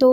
2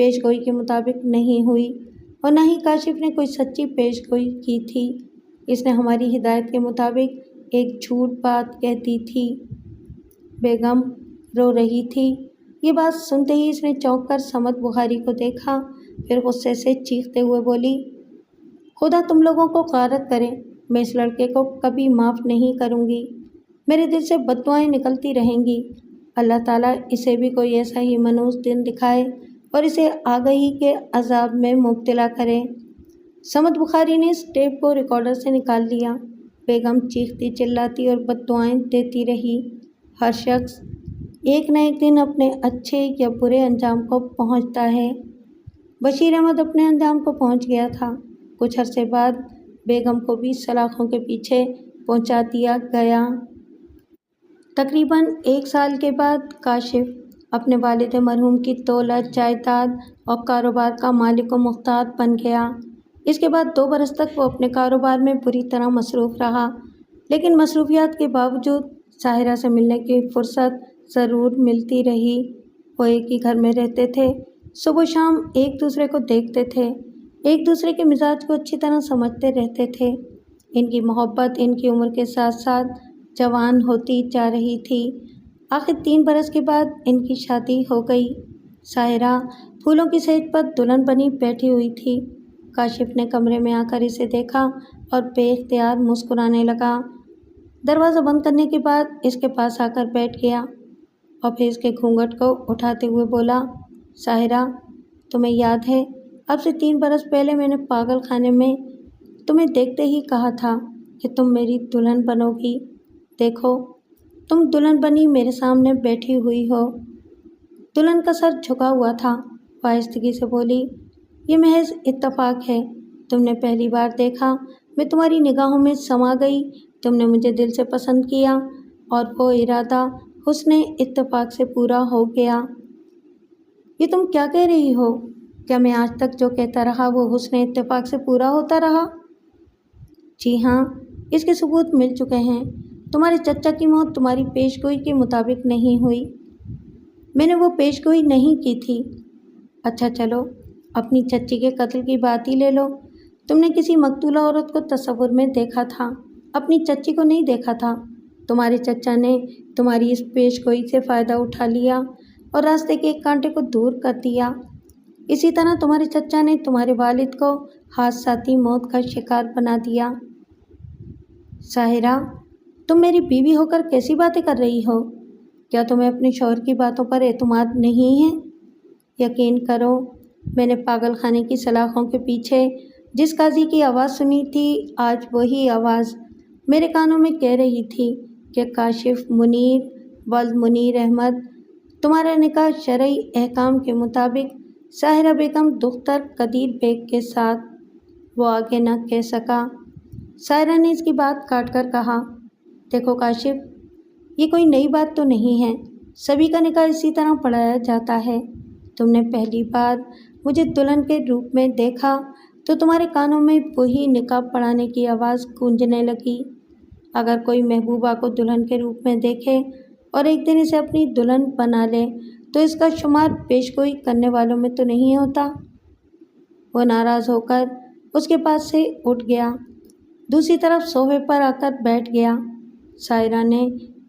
پیش گوئی کے مطابق نہیں ہوئی اور نہ ہی کاشف نے کوئی سچی پیش گوئی کی تھی۔ اس نے ہماری ہدایت کے مطابق ایک جھوٹ بات کہہ دی تھی۔ بیگم رو رہی تھی۔ یہ بات سنتے ہی اس نے چونک کر صمد بخاری کو دیکھا، پھر غصے سے چیختے ہوئے بولی، خدا تم لوگوں کو غارت کرے، میں اس لڑکے کو کبھی معاف نہیں کروں گی۔ میرے دل سے بد دعائیں نکلتی رہیں گی۔ اللہ تعالیٰ اسے بھی کوئی ایسا ہی منحوس دن دکھائے اور اسے آگہی کے عذاب میں مبتلا کرے۔ صمد بخاری نے اس ٹیپ کو ریکارڈر سے نکال لیا۔ بیگم چیختی چلاتی اور بد دعائیں دیتی رہی۔ ہر شخص ایک نہ ایک دن اپنے اچھے یا برے انجام کو پہنچتا ہے۔ بشیر احمد اپنے انجام کو پہنچ گیا تھا۔ کچھ عرصے بعد بیگم کو بھی سلاخوں کے پیچھے پہنچا دیا گیا۔ تقریباً 1 سال کے بعد کاشف اپنے والد مرحوم کی دولت، جائیداد اور کاروبار کا مالک و مختار بن گیا۔ اس کے بعد 2 برس تک وہ اپنے کاروبار میں بری طرح مصروف رہا، لیکن مصروفیات کے باوجود ساحرہ سے ملنے کی فرصت ضرور ملتی رہی۔ وہ ایک ہی گھر میں رہتے تھے، صبح و شام ایک دوسرے کو دیکھتے تھے، ایک دوسرے کے مزاج کو اچھی طرح سمجھتے رہتے تھے۔ ان کی محبت ان کی عمر کے ساتھ ساتھ جوان ہوتی جا رہی تھی۔ آخر 3 برس کے بعد ان کی شادی ہو گئی۔ ساحرہ پھولوں کی سیج پر دلہن بنی بیٹھی ہوئی تھی۔ کاشف نے کمرے میں آ کر اسے دیکھا اور بے اختیار مسکرانے لگا۔ دروازہ بند کرنے کے بعد اس کے پاس آ کر بیٹھ گیا اور پھر اس کے گھونگھٹ کو اٹھاتے ہوئے بولا، ساحرہ، تمہیں یاد ہے اب سے 3 برس پہلے میں نے پاگل خانے میں تمہیں دیکھتے ہی کہا تھا کہ تم میری دلہن بنو گی۔ دیکھو تم دلہن بنی میرے سامنے بیٹھی ہوئی ہو۔ دلہن کا سر جھکا ہوا تھا۔ آہستگی سے بولی، یہ محض اتفاق ہے، تم نے پہلی بار دیکھا، میں تمہاری نگاہوں میں سما گئی، تم نے مجھے دل سے پسند کیا اور وہ ارادہ حسن اتفاق سے پورا ہو گیا۔ یہ تم کیا کہہ رہی ہو؟ کیا میں آج تک جو کہتا رہا وہ حسن اتفاق سے پورا ہوتا رہا؟ جی ہاں، اس کے ثبوت مل چکے ہیں۔ تمہارے چچا کی موت تمہاری پیش گوئی کے مطابق نہیں ہوئی۔ میں نے وہ پیش گوئی نہیں کی تھی۔ اچھا چلو، اپنی چچی کے قتل کی بات ہی لے لو۔ تم نے کسی مقتولہ عورت کو تصور میں دیکھا تھا، اپنی چچی کو نہیں دیکھا تھا۔ تمہارے چچا نے تمہاری اس پیش گوئی سے فائدہ اٹھا لیا اور راستے کے ایک کانٹے کو دور کر دیا۔ اسی طرح تمہارے چچا نے تمہارے والد کو حادثاتی موت کا شکار بنا دیا۔ ساحرہ، تم میری بیوی ہو کر کیسی باتیں کر رہی ہو؟ کیا تمہیں اپنے شوہر کی باتوں پر اعتماد نہیں ہے؟ یقین کرو، میں نے پاگل خانے کی سلاخوں کے پیچھے جس قاضی کی آواز سنی تھی، آج وہی آواز میرے کانوں میں کہہ رہی تھی کہ کاشف منیر ولد منیر احمد، تمہارا نکاح شرعی احکام کے مطابق ساحرہ بیگم دختر قدیر بیگ کے ساتھ۔ وہ آگے نہ کہہ سکا۔ ساحرہ نے اس کی بات کاٹ کر کہا، دیکھو کاشف، یہ کوئی نئی بات تو نہیں ہے، سبھی کا نکاح اسی طرح پڑھایا جاتا ہے۔ تم نے پہلی بار مجھے دلہن کے روپ میں دیکھا تو تمہارے کانوں میں وہی نکاح پڑھانے کی آواز گونجنے لگی۔ اگر کوئی محبوبہ کو دلہن کے روپ میں دیکھے اور ایک دن اسے اپنی دلہن بنا لے تو اس کا شمار پیش گوئی کرنے والوں میں تو نہیں ہوتا۔ وہ ناراض ہو کر اس کے پاس سے اٹھ گیا، دوسری طرف صوفے پر آ کر بیٹھ گیا۔ ساحرہ نے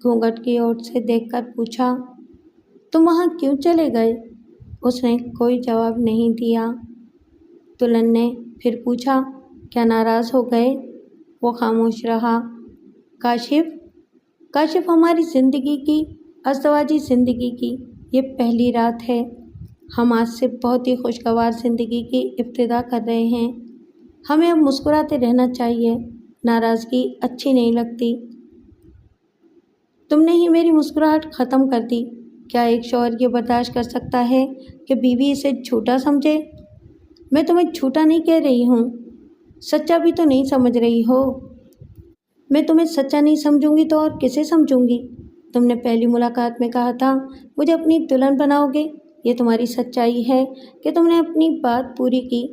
گھونگھٹ کی اوٹ سے دیکھ کر پوچھا، تم وہاں کیوں چلے گئے؟ اس نے کوئی جواب نہیں دیا۔ دلہن نے پھر پوچھا، کیا ناراض ہو گئے؟ وہ خاموش رہا۔ کاشف، ہماری زندگی کی، ازدواجی زندگی کی یہ پہلی رات ہے۔ ہم آج سے بہت ہی خوشگوار زندگی کی ابتدا کر رہے ہیں۔ ہمیں اب مسکراتے رہنا چاہیے، ناراضگی اچھی نہیں لگتی۔ تم نے ہی میری مسکراہٹ ختم کر دی۔ کیا ایک شوہر یہ برداشت کر سکتا ہے کہ بیوی اسے جھوٹا سمجھے؟ میں تمہیں جھوٹا نہیں کہہ رہی ہوں، سچا بھی تو نہیں سمجھ رہی ہو۔ میں تمہیں سچا نہیں سمجھوں گی تو اور کسے سمجھوں گی؟ تم نے پہلی ملاقات میں کہا تھا مجھے اپنی دلہن بناؤ گے، یہ تمہاری سچائی ہے کہ تم نے اپنی بات پوری کی۔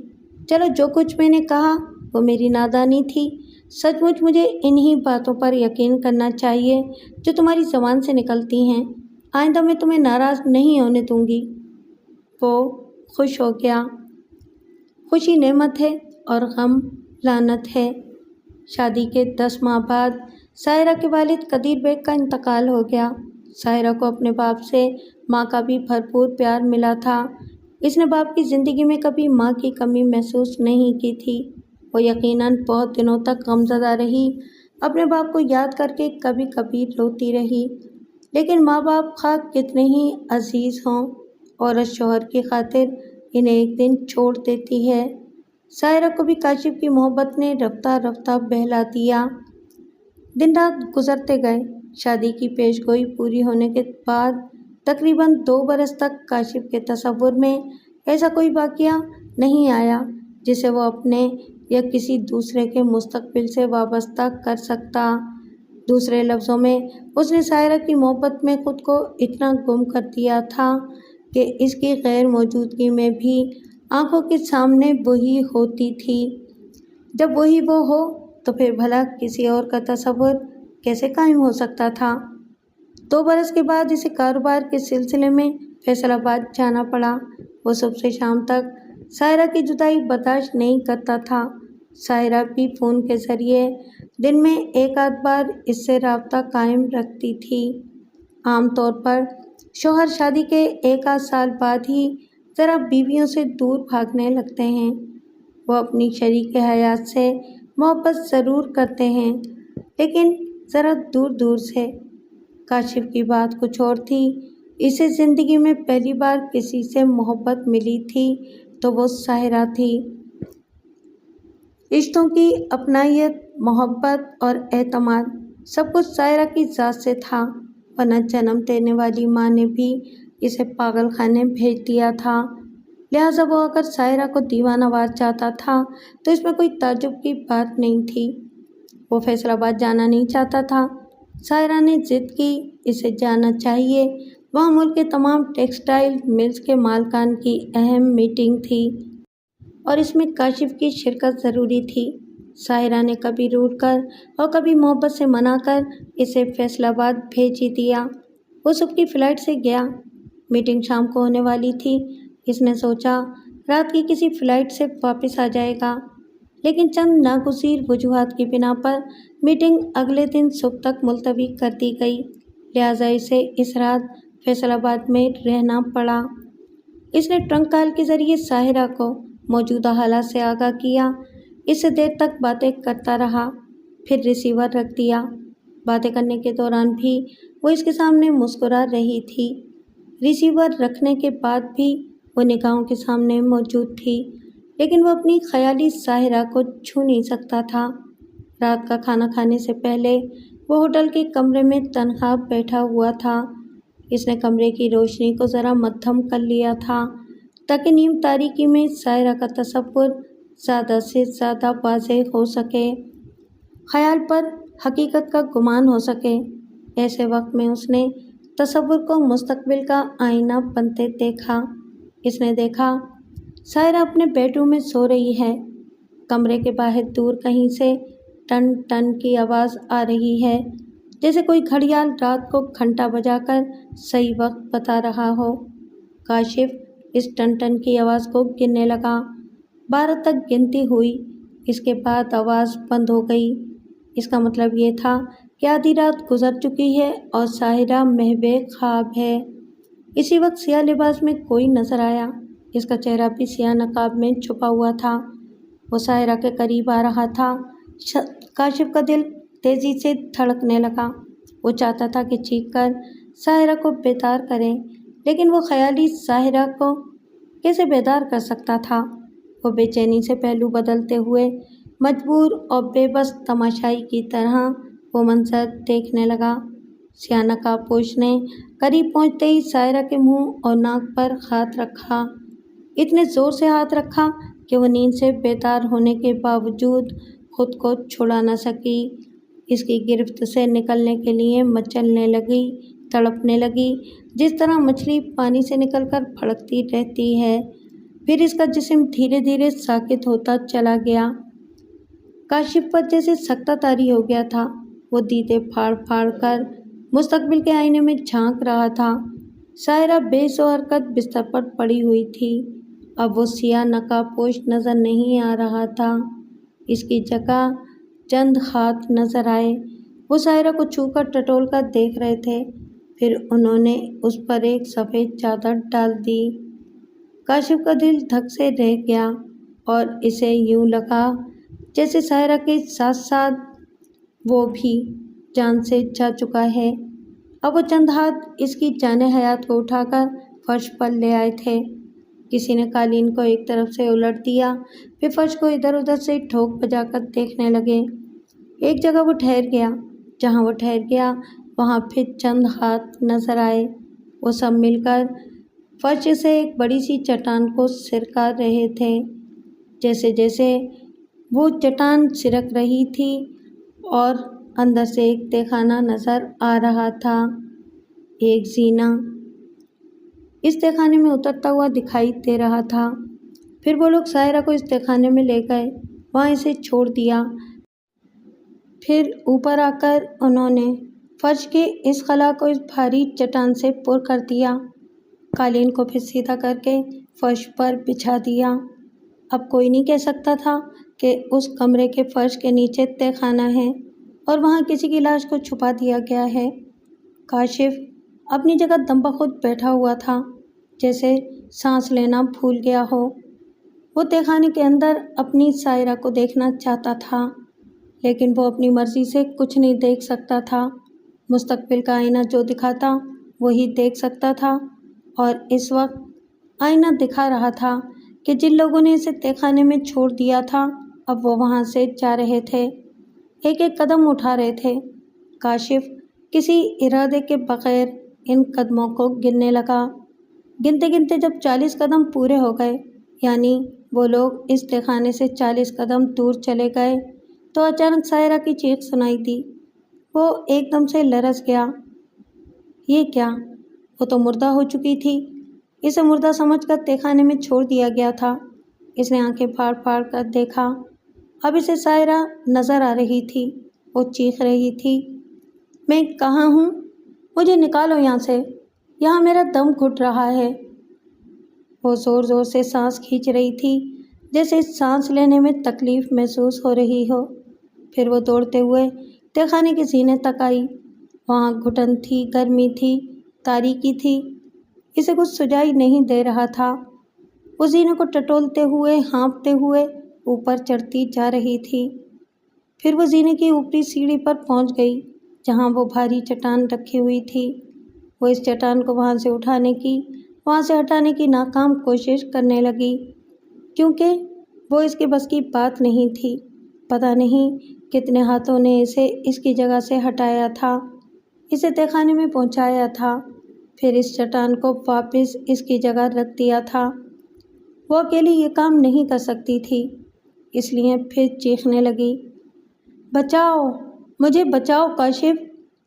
چلو، جو کچھ میں نے کہا وہ میری نادانی تھی۔ سچ مچ مجھے انہی باتوں پر یقین کرنا چاہیے جو تمہاری زبان سے نکلتی ہیں۔ آئندہ میں تمہیں ناراض نہیں ہونے دوں گی۔ وہ خوش ہو گیا۔ خوشی نعمت ہے اور غم لعنت ہے۔ شادی کے 10 ماہ بعد ساحرہ کے والد قدیر بیگ کا انتقال ہو گیا۔ ساحرہ کو اپنے باپ سے ماں کا بھی بھرپور پیار ملا تھا۔ اس نے باپ کی زندگی میں کبھی ماں کی کمی محسوس نہیں کی تھی۔ وہ یقیناً بہت دنوں تک غمزدہ رہی، اپنے باپ کو یاد کر کے کبھی کبھی روتی رہی۔ لیکن ماں باپ خواہ کتنے ہی عزیز ہوں، عورت شوہر کی خاطر انہیں ایک دن چھوڑ دیتی ہے۔ ساحرہ کو بھی کاشف کی محبت نے رفتہ رفتہ بہلا دیا۔ دن رات گزرتے گئے۔ شادی کی پیش گوئی پوری ہونے کے بعد تقریباً 2 برس تک کاشف کے تصور میں ایسا کوئی واقعہ نہیں آیا جسے وہ اپنے یا کسی دوسرے کے مستقبل سے وابستہ کر سکتا۔ دوسرے لفظوں میں اس نے ساحرہ کی محبت میں خود کو اتنا گم کر دیا تھا کہ اس کی غیر موجودگی میں بھی آنکھوں کے سامنے وہی ہوتی تھی۔ جب وہی وہ ہو تو پھر بھلا کسی اور کا تصور کیسے قائم ہو سکتا تھا؟ 2 برس کے بعد اسے کاروبار کے سلسلے میں فیصل آباد جانا پڑا۔ وہ صبح سے شام تک ساحرہ کی جدائی برداشت نہیں کرتا تھا۔ ساحرہ بھی فون کے ذریعے دن میں 1 بار اس سے رابطہ قائم رکھتی تھی۔ عام طور پر شوہر شادی کے 1 سال بعد ہی ذرا بیویوں سے دور بھاگنے لگتے ہیں۔ وہ اپنی شریک حیات سے محبت ضرور کرتے ہیں، لیکن ذرا دور دور سے۔ کاشف کی بات کچھ اور تھی۔ اسے زندگی میں پہلی بار کسی سے محبت ملی تھی تو وہ ساحرہ تھی۔ رشتوں کی اپنائیت، محبت اور اعتماد سب کچھ ساحرہ کی ذات سے تھا، ورنہ جنم دینے والی ماں نے بھی اسے پاگل خانے بھیج دیا تھا۔ لہٰذا وہ اگر ساحرہ کو دیوانہ وار چاہتا تھا تو اس میں کوئی تعجب کی بات نہیں تھی۔ وہ فیصل آباد جانا نہیں چاہتا تھا۔ ساحرہ نے ضد کی اسے جانا چاہیے۔ وہاں ملک کے تمام ٹیکسٹائل ملز کے مالکان کی اہم میٹنگ تھی اور اس میں کاشف کی شرکت ضروری تھی۔ ساحرہ نے کبھی روٹھ کر اور کبھی محبت سے منا کر اسے فیصل آباد بھیج ہی دیا۔ وہ صبح کی فلائٹ سے گیا۔ میٹنگ شام کو ہونے والی تھی۔ اس نے سوچا رات کی کسی فلائٹ سے واپس آ جائے گا، لیکن چند ناگزیر وجوہات کی بنا پر میٹنگ اگلے دن صبح تک ملتوی کر دی گئی، لہٰذا اسے اس رات فیصل آباد میں رہنا پڑا۔ اس نے ٹرنک کال کے ذریعے ساحرہ کو موجودہ حالات سے آگاہ کیا۔ اس سے دیر تک باتیں کرتا رہا، پھر ریسیور رکھ دیا۔ باتیں کرنے کے دوران بھی وہ اس کے سامنے مسکرا رہی تھی۔ ریسیور رکھنے کے بعد بھی وہ نگاہوں کے سامنے موجود تھی، لیکن وہ اپنی خیالی ساحرہ کو چھو نہیں سکتا تھا۔ رات کا کھانا کھانے سے پہلے وہ ہوٹل کے کمرے میں تنہا بیٹھا ہوا تھا۔ اس نے کمرے کی روشنی کو ذرا مدھم کر لیا تھا تاکہ نیم تاریکی میں ساحرہ کا تصور زیادہ سے زیادہ واضح ہو سکے، خیال پر حقیقت کا گمان ہو سکے۔ ایسے وقت میں اس نے تصور کو مستقبل کا آئینہ بنتے دیکھا۔ اس نے دیکھا ساحرہ اپنے بیڈ روم میں سو رہی ہے۔ کمرے کے باہر دور کہیں سے ٹن ٹن کی آواز آ رہی ہے، جیسے کوئی گھڑیال رات کو گھنٹہ بجا کر صحیح وقت بتا رہا ہو۔ کاشف اس ٹن ٹن کی آواز کو گننے لگا۔ 12 تک گنتی ہوئی، اس کے بعد آواز بند ہو گئی۔ اس کا مطلب یہ تھا کہ آدھی رات گزر چکی ہے اور ساحرہ محو خواب ہے۔ اسی وقت سیاہ لباس میں کوئی نظر آیا۔ اس کا چہرہ بھی سیاہ نقاب میں چھپا ہوا تھا۔ وہ ساحرہ کے قریب آ رہا تھا۔ کاشف کا دل تیزی سے دھڑکنے لگا۔ وہ چاہتا تھا کہ چیخ کر ساحرہ کو بیدار کرے، لیکن وہ خیالی ساحرہ کو کیسے بیدار کر سکتا تھا؟ وہ بے چینی سے پہلو بدلتے ہوئے مجبور اور بے بس تماشائی کی طرح وہ منظر دیکھنے لگا۔ سیاہ نقاب پوش نے قریب پہنچتے ہی ساحرہ کے منہ اور ناک پر ہاتھ رکھا، اتنے زور سے ہاتھ رکھا کہ وہ نیند سے بیدار ہونے کے باوجود خود کو چھڑا نہ سکی۔ اس کی گرفت سے نکلنے کے لیے مچلنے لگی، تڑپنے لگی، جس طرح مچھلی پانی سے نکل کر پھڑکتی رہتی ہے۔ پھر اس کا جسم دھیرے دھیرے ساکت ہوتا چلا گیا۔ کاشف پر جیسے سکتہ طاری ہو گیا تھا۔ وہ دیدے پھاڑ پھاڑ کر مستقبل کے آئینے میں جھانک رہا تھا۔ ساحرہ بے سو حرکت بستر پر پڑی ہوئی تھی۔ اب وہ سیاہ نقاب پوش نظر نہیں آ رہا تھا، اس کی جگہ چند ہاتھ نظر آئے۔ وہ سائرہ کو چھو کر ٹٹول کر دیکھ رہے تھے، پھر انہوں نے اس پر ایک سفید چادر ڈال دی۔ کاشف کا دل دھک سے رہ گیا اور اسے یوں لگا جیسے سائرہ کے ساتھ ساتھ وہ بھی جان سے جا چکا ہے۔ اب وہ چند ہاتھ اس کی جان حیات کو اٹھا کر فرش پر لے آئے تھے۔ کسی نے قالین کو ایک طرف سے الٹ دیا، پھر فرش کو ادھر ادھر سے ٹھوک بجا کر دیکھنے لگے۔ ایک جگہ وہ ٹھہر گیا، جہاں وہ ٹھہر گیا وہاں پھر چند ہاتھ نظر آئے۔ وہ سب مل کر فرش سے ایک بڑی سی چٹان کو سرکا رہے تھے۔ جیسے جیسے وہ چٹان سرک رہی تھی اور اندر سے ایک تہخانہ نظر آ رہا تھا، ایک زینہ اس تہخانے میں اترتا ہوا دکھائی دے رہا تھا۔ پھر وہ لوگ سائرہ کو اس تہخانے میں لے گئے، وہاں اسے چھوڑ دیا۔ پھر اوپر آ کر انہوں نے فرش کے اس خلا کو اس بھاری چٹان سے پر کر دیا، قالین کو پھر سیدھا کر کے فرش پر بچھا دیا۔ اب کوئی نہیں کہہ سکتا تھا کہ اس کمرے کے فرش کے نیچے تہخانہ ہے اور وہاں کسی کی لاش کو چھپا دیا گیا ہے۔ کاشف اپنی جگہ دم بخود بیٹھا ہوا تھا، جیسے سانس لینا بھول گیا ہو۔ وہ تہخانے کے اندر اپنی سائرہ کو دیکھنا چاہتا تھا، لیکن وہ اپنی مرضی سے کچھ نہیں دیکھ سکتا تھا۔ مستقبل کا آئینہ جو دکھاتا وہی دیکھ سکتا تھا، اور اس وقت آئینہ دکھا رہا تھا کہ جن لوگوں نے اسے تہخانے میں چھوڑ دیا تھا اب وہ وہاں سے جا رہے تھے، ایک ایک قدم اٹھا رہے تھے۔ کاشف کسی ارادے کے بغیر ان قدموں کو گننے لگا۔ گنتے گنتے جب 40 قدم پورے ہو گئے، یعنی وہ لوگ اس تہخانے سے 40 قدم دور چلے گئے، تو اچانک سائرہ کی چیخ سنائی دی۔ وہ ایک دم سے لرز گیا۔ یہ کیا؟ وہ تو مردہ ہو چکی تھی، اسے مردہ سمجھ کر تہخانے میں چھوڑ دیا گیا تھا۔ اس نے آنکھیں پھاڑ پھاڑ کر دیکھا، اب اسے سائرہ نظر آ رہی تھی۔ وہ چیخ رہی تھی، میں کہاں ہوں؟ مجھے نکالو یہاں سے، یہاں میرا دم گھٹ رہا ہے۔ وہ زور زور سے سانس کھینچ رہی تھی، جیسے سانس لینے میں تکلیف محسوس ہو رہی ہو۔ پھر وہ دوڑتے ہوئے تہخانے کے سینے تک آئی۔ وہاں گھٹن تھی، گرمی تھی، تاریکی تھی، اسے کچھ سجائی نہیں دے رہا تھا۔ وہ زینے کو ٹٹولتے ہوئے، ہانپتے ہوئے اوپر چڑھتی جا رہی تھی۔ پھر وہ زینے کی اوپری سیڑھی پر پہنچ گئی، جہاں وہ بھاری چٹان رکھی ہوئی تھی۔ وہ اس چٹان کو وہاں سے وہاں سے ہٹانے کی ناکام کوشش کرنے لگی، کیونکہ وہ اس کے بس کی بات نہیں تھی۔ پتہ نہیں کتنے ہاتھوں نے اسے اس کی جگہ سے ہٹایا تھا، اسے تہخانے میں پہنچایا تھا، پھر اس چٹان کو واپس اس کی جگہ رکھ دیا تھا۔ وہ اکیلی یہ کام نہیں کر سکتی تھی، اس لیے پھر چیخنے لگی، بچاؤ، مجھے بچاؤ کاشف،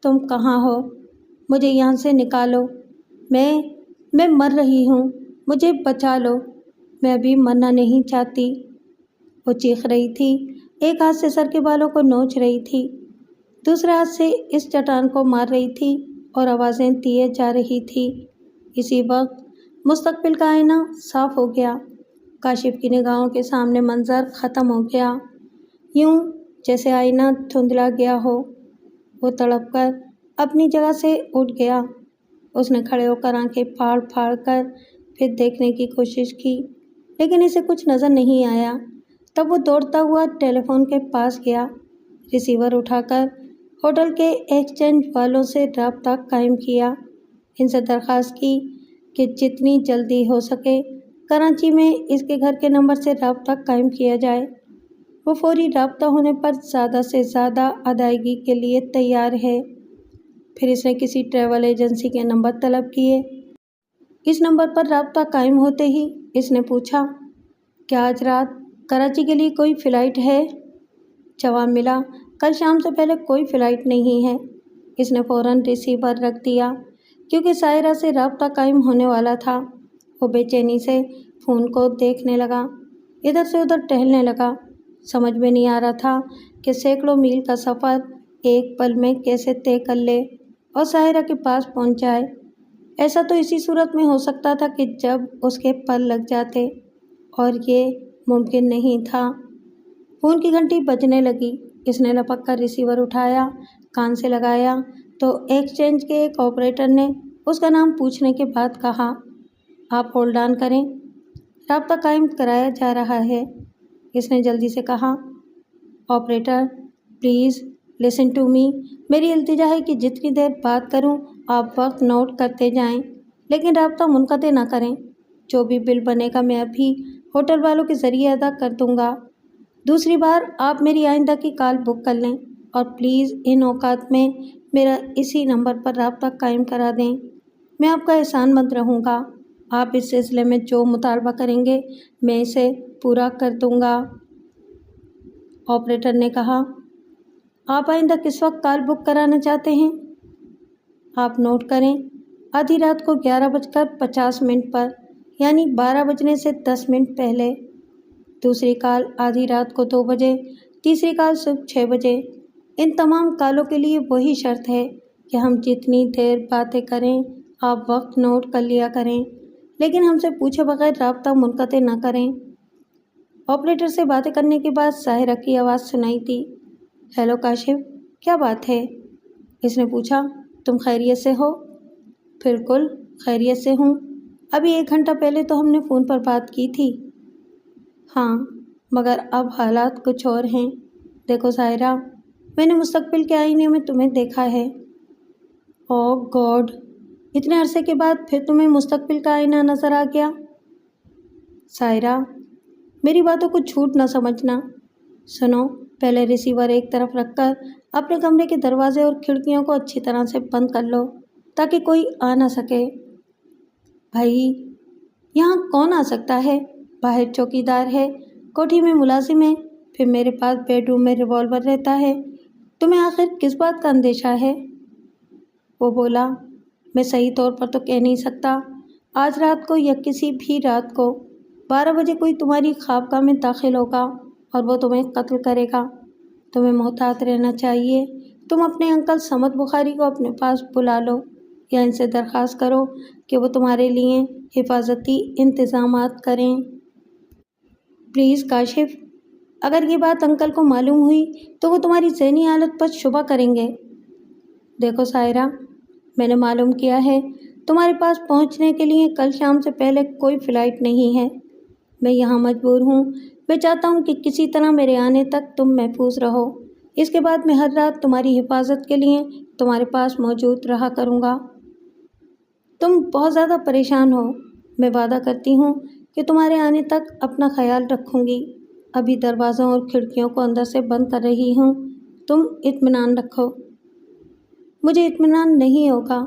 تم کہاں ہو؟ مجھے یہاں سے نکالو، میں مر رہی ہوں، مجھے بچا لو، میں ابھی مرنا نہیں چاہتی۔ وہ چیخ رہی تھی، ایک ہاتھ سے سر کے بالوں کو نوچ رہی تھی، دوسرے ہاتھ سے اس چٹان کو مار رہی تھی اور آوازیں دیے جا رہی تھی۔ اسی وقت مستقبل کا آئینہ صاف ہو گیا۔ کاشف کی نگاہوں کے سامنے منظر ختم ہو گیا، یوں جیسے آئینہ دھندلا گیا ہو۔ وہ تڑپ کر اپنی جگہ سے اٹھ گیا۔ اس نے کھڑے ہو کر آنکھیں پھاڑ پھاڑ کر پھر دیکھنے کی کوشش کی، لیکن اسے کچھ نظر نہیں آیا۔ تب وہ دوڑتا ہوا ٹیلی فون کے پاس گیا، ریسیور اٹھا کر ہوٹل کے ایکسچینج والوں سے رابطہ قائم کیا، ان سے درخواست کی کہ جتنی جلدی ہو سکے کراچی میں اس کے گھر کے نمبر سے رابطہ قائم کیا جائے۔ وہ فوری رابطہ ہونے پر زیادہ سے زیادہ ادائیگی کے لیے تیار ہے۔ پھر اس نے کسی ٹریول ایجنسی کے نمبر طلب کیے۔ اس نمبر پر رابطہ قائم ہوتے ہی اس نے پوچھا، کیا آج رات کراچی کے لیے کوئی فلائٹ ہے؟ جواب ملا، کل شام سے پہلے کوئی فلائٹ نہیں ہے۔ اس نے فوراً ریسیور رکھ دیا، کیونکہ سائرہ سے رابطہ قائم ہونے والا تھا۔ وہ بے چینی سے فون کو دیکھنے لگا، ادھر سے ادھر ٹہلنے لگا۔ سمجھ میں نہیں آ رہا تھا کہ سینکڑوں میل کا سفر ایک پل میں کیسے طے کر لے اور سائرہ کے پاس پہنچ جائے۔ ایسا تو اسی صورت میں ہو سکتا تھا کہ جب اس کے پر لگ جاتے، اور یہ ممکن نہیں تھا۔ فون کی گھنٹی بجنے لگی۔ اس نے لپک کر ریسیور اٹھایا، کان سے لگایا تو ایکسچینج کے ایک آپریٹر نے اس کا نام پوچھنے کے بعد کہا، آپ ہولڈ آن کریں، رابطہ قائم کرایا جا رہا ہے۔ اس نے جلدی سے کہا، operator please listen to me, میری التجا ہے کہ جتنی دیر بات کروں آپ وقت نوٹ کرتے جائیں، لیکن رابطہ منقطع نہ کریں۔ جو بھی بل بنے گا میں ابھی ہوٹل والوں کے ذریعے ادا کر دوں گا۔ دوسری بار آپ میری آئندہ کی کال بک کر لیں اور پلیز ان اوقات میں میرا اسی نمبر پر رابطہ قائم کرا دیں۔ میں آپ کا احسان مند رہوں گا۔ آپ اس سلسلے میں جو مطالبہ کریں گے میں اسے پورا کر دوں گا۔ آپریٹر نے کہا، آپ آئندہ کس وقت کال بک کرانا چاہتے ہیں؟ آپ نوٹ کریں، آدھی رات کو 11:50 پر، یعنی 12 بجنے سے 10 منٹ پہلے۔ دوسری کال آدھی رات کو 2 بجے، تیسری کال صبح 6 بجے۔ ان تمام کالوں کے لیے وہی شرط ہے کہ ہم جتنی دیر باتیں کریں آپ وقت نوٹ کر لیا کریں، لیکن ہم سے پوچھے بغیر رابطہ منقطع نہ کریں۔ آپریٹر سے باتیں کرنے کے بعد ساحرہ کی آواز سنائی دی، ہیلو کاشف، کیا بات ہے؟ اس نے پوچھا، تم خیریت سے ہو؟ بالکل خیریت سے ہوں، ابھی 1 گھنٹہ پہلے تو ہم نے فون پر بات کی تھی۔ ہاں، مگر اب حالات کچھ اور ہیں۔ دیکھو ساحرہ، میں نے مستقبل کے آئینے میں تمہیں دیکھا ہے۔ اوہ گاڈ، اتنے عرصے کے بعد پھر تمہیں مستقبل کا آئینہ نظر آ گیا؟ ساحرہ، میری باتوں کو جھوٹ نہ سمجھنا۔ سنو، پہلے ریسیور ایک طرف رکھ کر اپنے کمرے کے دروازے اور کھڑکیوں کو اچھی طرح سے بند کر لو تاکہ کوئی آ نہ سکے۔ بھائی، یہاں کون آ سکتا ہے؟ باہر چوکیدار ہے، کوٹھی میں ملازم ہے، پھر میرے پاس بیڈ روم میں ریوالور رہتا ہے۔ تمہیں آخر کس بات کا اندیشہ ہے؟ وہ بولا، میں صحیح طور پر تو کہہ نہیں سکتا۔ آج رات کو یا کسی بھی رات کو 12 بجے کوئی تمہاری خوابگاہ میں داخل ہوگا اور وہ تمہیں قتل کرے گا۔ تمہیں محتاط رہنا چاہیے۔ تم اپنے انکل صمد بخاری کو اپنے پاس بلا لو یا ان سے درخواست کرو کہ وہ تمہارے لیے حفاظتی انتظامات کریں۔ پلیز کاشف، اگر یہ بات انکل کو معلوم ہوئی تو وہ تمہاری ذہنی حالت پر شبہ کریں گے۔ دیکھو ساحرہ، میں نے معلوم کیا ہے تمہارے پاس پہنچنے کے لیے کل شام سے پہلے کوئی فلائٹ نہیں ہے۔ میں یہاں مجبور ہوں۔ میں چاہتا ہوں کہ کسی طرح میرے آنے تک تم محفوظ رہو۔ اس کے بعد میں ہر رات تمہاری حفاظت کے لیے تمہارے پاس موجود رہا کروں گا۔ تم بہت زیادہ پریشان ہو۔ میں وعدہ کرتی ہوں کہ تمہارے آنے تک اپنا خیال رکھوں گی۔ ابھی دروازوں اور کھڑکیوں کو اندر سے بند کر رہی ہوں، تم اطمینان رکھو۔ مجھے اطمینان نہیں ہوگا۔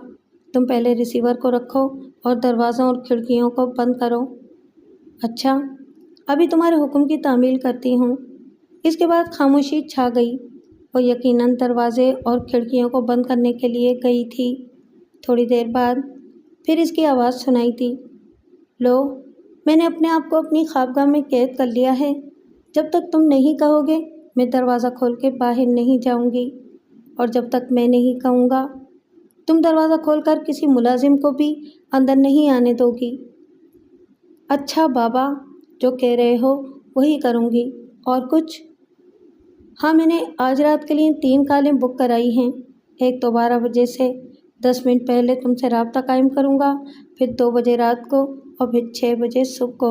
تم پہلے ریسیور کو رکھو اور دروازوں اور کھڑکیوں کو بند کرو۔ اچھا، ابھی تمہارے حکم کی تعمیل کرتی ہوں۔ اس کے بعد خاموشی چھا گئی۔ وہ یقیناً دروازے اور کھڑکیوں کو بند کرنے کے لیے گئی تھی۔ تھوڑی دیر بعد پھر اس کی آواز سنائی دی، لو، میں نے اپنے آپ کو اپنی خوابگاہ میں قید کر لیا ہے۔ جب تک تم نہیں کہو گے میں دروازہ کھول کے باہر نہیں جاؤں گی، اور جب تک میں نہیں کہوں گا تم دروازہ کھول کر کسی ملازم کو بھی اندر نہیں آنے دو گی۔ اچھا بابا، جو کہہ رہے ہو وہی کروں گی۔ اور کچھ؟ ہاں، میں نے آج رات کے لیے 3 کالیں بک کرائی ہیں۔ ایک تو 12 بجے سے 10 منٹ پہلے تم سے رابطہ قائم کروں گا، پھر 2 بجے رات کو اور پھر 6 بجے صبح کو۔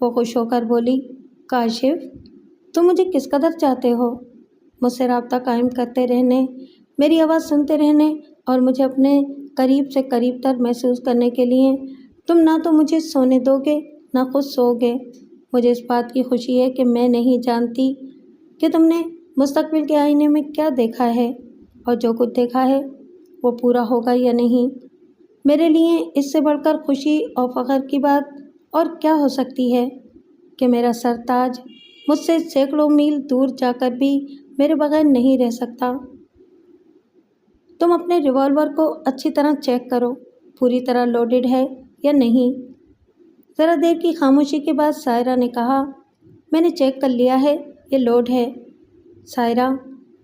وہ خوش ہو کر بولی، کاشف، تم مجھے کس قدر چاہتے ہو؟ مجھ سے رابطہ قائم کرتے رہنے، میری آواز سنتے رہنے اور مجھے اپنے قریب سے قریب تر محسوس کرنے کے لیے تم نہ تو مجھے سونے دو گے نہ خود سو گے۔ مجھے اس بات کی خوشی ہے کہ میں نہیں جانتی کہ تم نے مستقبل کے آئینے میں کیا دیکھا ہے، اور جو کچھ دیکھا ہے وہ پورا ہوگا یا نہیں۔ میرے لیے اس سے بڑھ کر خوشی اور فخر کی بات اور کیا ہو سکتی ہے کہ میرا سرتاج مجھ سے سینکڑوں میل دور جا کر بھی میرے بغیر نہیں رہ سکتا۔ تم اپنے ریوالور کو اچھی طرح چیک کرو، پوری طرح لوڈڈ ہے یا نہیں۔ ذرا دیر کی خاموشی کے بعد ساحرہ نے کہا، میں نے چیک کر لیا ہے، یہ لوڈ ہے۔ ساحرہ،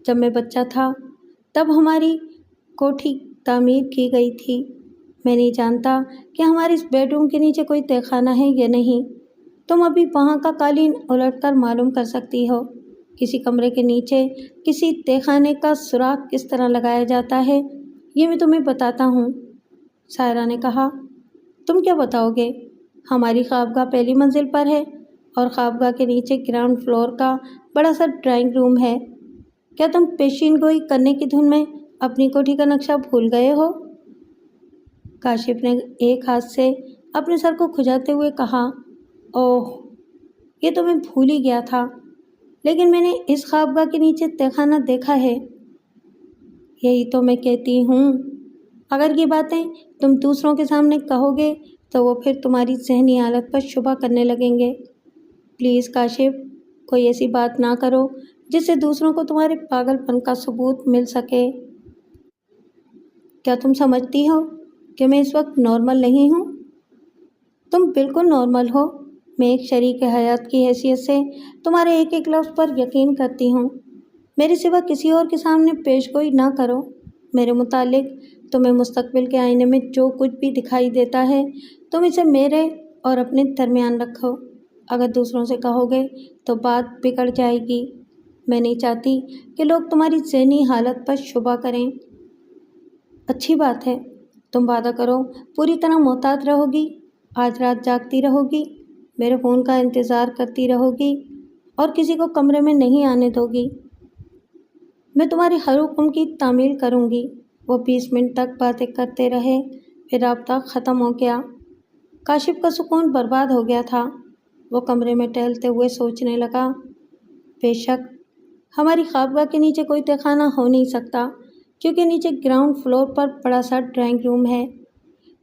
جب میں بچہ تھا تب ہماری کوٹھی تعمیر کی گئی تھی۔ میں نہیں جانتا کہ ہمارے اس بیڈ روم کے نیچے کوئی تہہ خانہ ہے یا نہیں۔ تم ابھی وہاں کا قالین الٹ کر معلوم کر سکتی ہو کسی کمرے کے نیچے کسی تہخانے کا سراغ کس طرح لگایا جاتا ہے، یہ میں تمہیں بتاتا ہوں۔ سائرہ نے کہا، تم کیا بتاؤ گے؟ ہماری خوابگاہ پہلی منزل پر ہے اور خوابگاہ کے نیچے گراؤنڈ فلور کا بڑا سا ڈرائنگ روم ہے۔ کیا تم پیشین گوئی کرنے کی دھن میں اپنی کوٹھی کا نقشہ بھول گئے ہو؟ کاشف نے ایک ہاتھ سے اپنے سر کو کھجاتے ہوئے کہا، اوہ، یہ تو میں بھول ہی گیا تھا، لیکن میں نے اس خوابگاہ کے نیچے تہخانہ دیکھا ہے۔ یہی تو میں کہتی ہوں، اگر یہ باتیں تم دوسروں کے سامنے کہو گے تو وہ پھر تمہاری ذہنی حالت پر شبہ کرنے لگیں گے۔ پلیز کاشف، کوئی ایسی بات نہ کرو جس سے دوسروں کو تمہارے پاگل پن کا ثبوت مل سکے۔ کیا تم سمجھتی ہو کہ میں اس وقت نارمل نہیں ہوں؟ تم بالکل نارمل ہو۔ میں ایک شریک حیات کی حیثیت سے تمہارے ایک ایک لفظ پر یقین کرتی ہوں۔ میرے سوا کسی اور کے سامنے پیش گوئی نہ کرو۔ میرے متعلق تمہیں مستقبل کے آئینے میں جو کچھ بھی دکھائی دیتا ہے تم اسے میرے اور اپنے درمیان رکھو۔ اگر دوسروں سے کہو گے تو بات بگڑ جائے گی۔ میں نہیں چاہتی کہ لوگ تمہاری ذہنی حالت پر شبہ کریں۔ اچھی بات ہے، تم وعدہ کرو پوری طرح محتاط رہو گی، آج رات جاگتی رہو گی، میرے فون کا انتظار کرتی رہو گی اور کسی کو کمرے میں نہیں آنے دو گی۔ میں تمہارے ہر حکم کی تعمیل کروں گی۔ وہ 20 منٹ تک باتیں کرتے رہے، پھر رابطہ ختم ہو گیا۔ کاشف کا سکون برباد ہو گیا تھا۔ وہ کمرے میں ٹہلتے ہوئے سوچنے لگا، بے شک ہماری خوابگاہ کے نیچے کوئی تہخانہ ہو نہیں سکتا، کیونکہ نیچے گراؤنڈ فلور پر بڑا سا ڈرائنگ روم ہے۔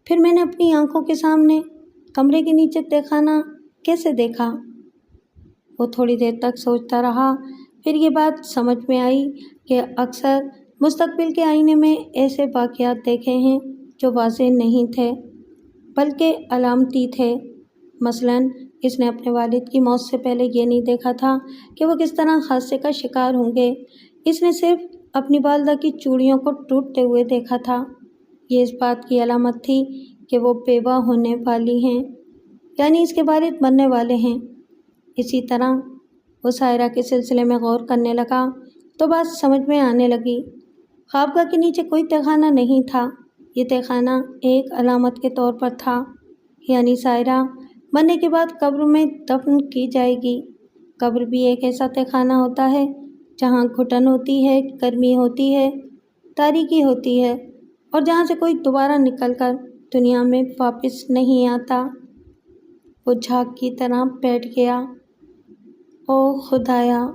پھر میں نے اپنی آنکھوں کے سامنے کمرے کے نیچے تہخانہ کیسے دیکھا؟ وہ تھوڑی دیر تک سوچتا رہا، پھر یہ بات سمجھ میں آئی کہ اکثر مستقبل کے آئینے میں ایسے واقعات دیکھے ہیں جو واضح نہیں تھے بلکہ علامتی تھے۔ مثلاً اس نے اپنے والد کی موت سے پہلے یہ نہیں دیکھا تھا کہ وہ کس طرح حادثے کا شکار ہوں گے، اس نے صرف اپنی والدہ کی چوڑیوں کو ٹوٹتے ہوئے دیکھا تھا۔ یہ اس بات کی علامت تھی کہ وہ بیوہ ہونے والی ہیں، یعنی اس کے والد مرنے والے ہیں۔ اسی طرح وہ سائرہ کے سلسلے میں غور کرنے لگا تو بات سمجھ میں آنے لگی۔ خوابگاہ کے نیچے کوئی تہخانہ نہیں تھا، یہ تہخانہ ایک علامت کے طور پر تھا، یعنی سائرہ مرنے کے بعد قبر میں دفن کی جائے گی۔ قبر بھی ایک ایسا تہخانہ ہوتا ہے جہاں گھٹن ہوتی ہے، گرمی ہوتی ہے، تاریکی ہوتی ہے اور جہاں سے کوئی دوبارہ نکل کر دنیا میں واپس نہیں آتا۔ وہ جھاگ کی طرح بیٹھ گیا۔ او خدایا،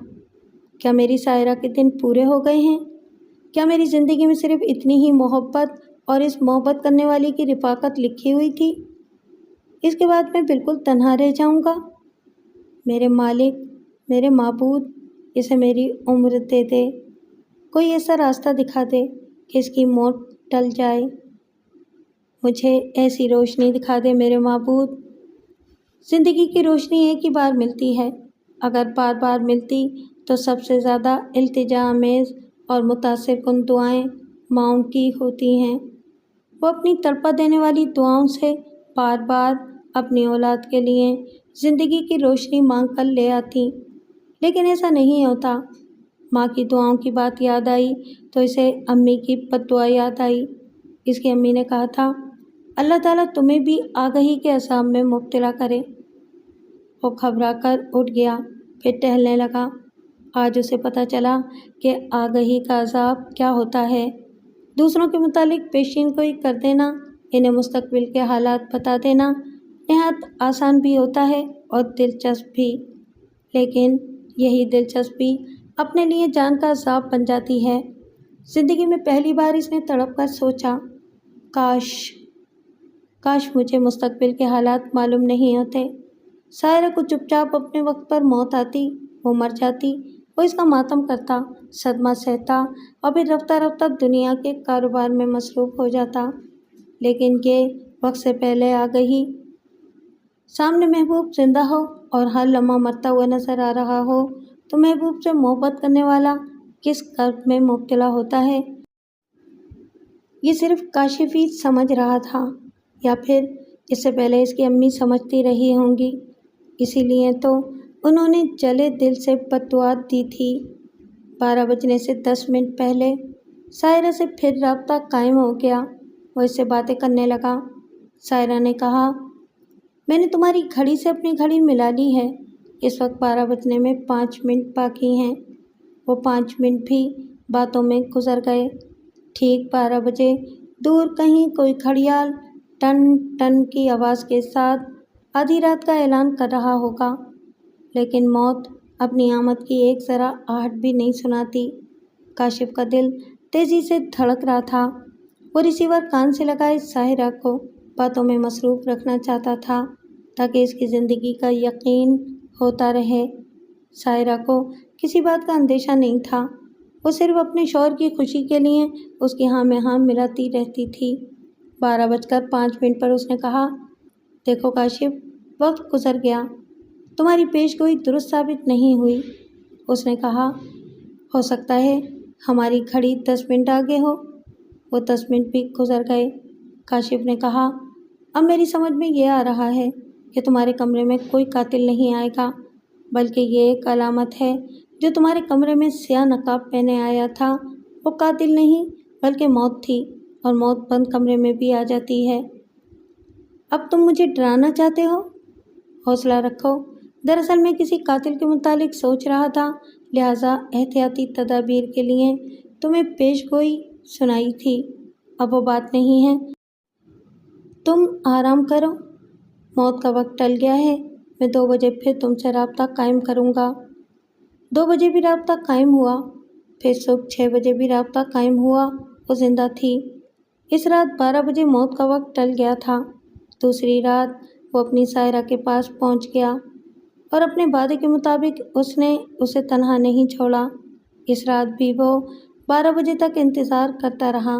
کیا میری سائرہ کے دن پورے ہو گئے ہیں؟ کیا میری زندگی میں صرف اتنی ہی محبت اور اس محبت کرنے والی کی رفاقت لکھی ہوئی تھی؟ اس کے بعد میں بالکل تنہا رہ جاؤں گا۔ میرے مالک، میرے معبود، اسے میری عمر دے دے، کوئی ایسا راستہ دکھا دے کہ اس کی موت ٹل جائے۔ مجھے ایسی روشنی دکھا دے میرے معبود۔ زندگی کی روشنی ایک ہی بار ملتی ہے، اگر بار بار ملتی تو سب سے زیادہ التجا آمیز اور متاثر کن دعائیں ماؤں کی ہوتی ہیں۔ وہ اپنی تڑپا دینے والی دعاؤں سے بار بار اپنی اولاد کے لیے زندگی کی روشنی مانگ کر لے آتی، لیکن ایسا نہیں ہوتا۔ ماں کی دعاؤں کی بات یاد آئی تو اسے امی کی بد دعا یاد آئی۔ اس کی امی نے کہا تھا، اللہ تعالیٰ تمہیں بھی آگہی کے عذاب میں مبتلا کرے۔ وہ گھبرا کر اٹھ گیا، پھر ٹہلنے لگا۔ آج اسے پتہ چلا کہ آگہی کا عذاب کیا ہوتا ہے۔ دوسروں کے متعلق پیشین گوئی کر دینا، انہیں مستقبل کے حالات بتا دینا نہایت آسان بھی ہوتا ہے اور دلچسپ بھی، لیکن یہی دلچسپی اپنے لیے جان کا عذاب بن جاتی ہے۔ زندگی میں پہلی بار اس نے تڑپ کر سوچا، کاش مجھے مستقبل کے حالات معلوم نہیں ہوتے۔ سائرہ کو چپ چاپ اپنے وقت پر موت آتی، وہ مر جاتی، وہ اس کا ماتم کرتا، صدمہ سہتا اور پھر رفتہ رفتہ دنیا کے کاروبار میں مصروف ہو جاتا۔ لیکن یہ وقت سے پہلے آگہی، سامنے محبوب زندہ ہو اور ہر لمحہ مرتا ہوا نظر آ رہا ہو تو محبوب سے محبت کرنے والا کس کرب میں مبتلا ہوتا ہے، یہ صرف کاشف ہی سمجھ رہا تھا، یا پھر اس سے پہلے اس کی امی سمجھتی رہی ہوں گی۔ اسی لیے تو انہوں نے جلے دل سے بددعا دی تھی۔ 12 بجنے سے 10 منٹ پہلے سائرہ سے پھر رابطہ قائم ہو گیا۔ وہ اس سے باتیں کرنے لگا۔ سائرہ نے کہا، میں نے تمہاری گھڑی سے اپنی گھڑی ملا لی ہے۔ اس وقت 12 بجنے میں 5 منٹ باقی ہیں۔ وہ 5 منٹ بھی باتوں میں گزر گئے۔ ٹھیک 12 بجے دور کہیں کوئی گھڑیال ٹن ٹن کی آواز کے ساتھ آدھی رات کا اعلان کر رہا ہوگا، لیکن موت اپنی آمد کی ایک ذرا آہٹ بھی نہیں سناتی۔ کاشف کا دل تیزی سے دھڑک رہا تھا۔ وہ ریسیور کان سے لگائے ساحرہ کو باتوں میں مصروف رکھنا چاہتا تھا تاکہ اس کی زندگی کا یقین ہوتا رہے۔ ساحرہ کو کسی بات کا اندیشہ نہیں تھا۔ وہ صرف اپنے شوہر کی خوشی کے لیے اس کی ہاں میں ہاں ملاتی رہتی تھی۔ 12:05 پر اس نے کہا، دیکھو کاشف، وقت گزر گیا، تمہاری پیش گوئی درست ثابت نہیں ہوئی۔ اس نے کہا، ہو سکتا ہے ہماری گھڑی 10 منٹ آگے ہو۔ وہ 10 منٹ بھی گزر گئے۔ کاشف نے کہا، اب میری سمجھ میں یہ آ رہا ہے کہ تمہارے کمرے میں کوئی قاتل نہیں آئے گا، بلکہ یہ ایک علامت ہے۔ جو تمہارے کمرے میں سیاہ نقاب پہنے آیا تھا وہ قاتل نہیں بلکہ موت تھی، اور موت بند کمرے میں بھی آ جاتی ہے۔ اب تم مجھے ڈرانا چاہتے ہو؟ حوصلہ رکھو، دراصل میں کسی قاتل کے متعلق سوچ رہا تھا، لہٰذا احتیاطی تدابیر کے لیے تمہیں پیش گوئی سنائی تھی۔ اب وہ بات نہیں ہے، تم آرام کرو، موت کا وقت ٹل گیا ہے۔ میں 2 بجے پھر تم سے رابطہ قائم کروں گا۔ 2 بجے بھی رابطہ قائم ہوا، پھر صبح 6 بجے بھی رابطہ قائم ہوا۔ وہ زندہ تھی۔ اس رات 12 بجے موت کا وقت ٹل گیا تھا۔ دوسری رات وہ اپنی سائرہ کے پاس پہنچ گیا اور اپنے وعدے کے مطابق اس نے اسے تنہا نہیں چھوڑا۔ اس رات بھی وہ 12 بجے تک انتظار کرتا رہا،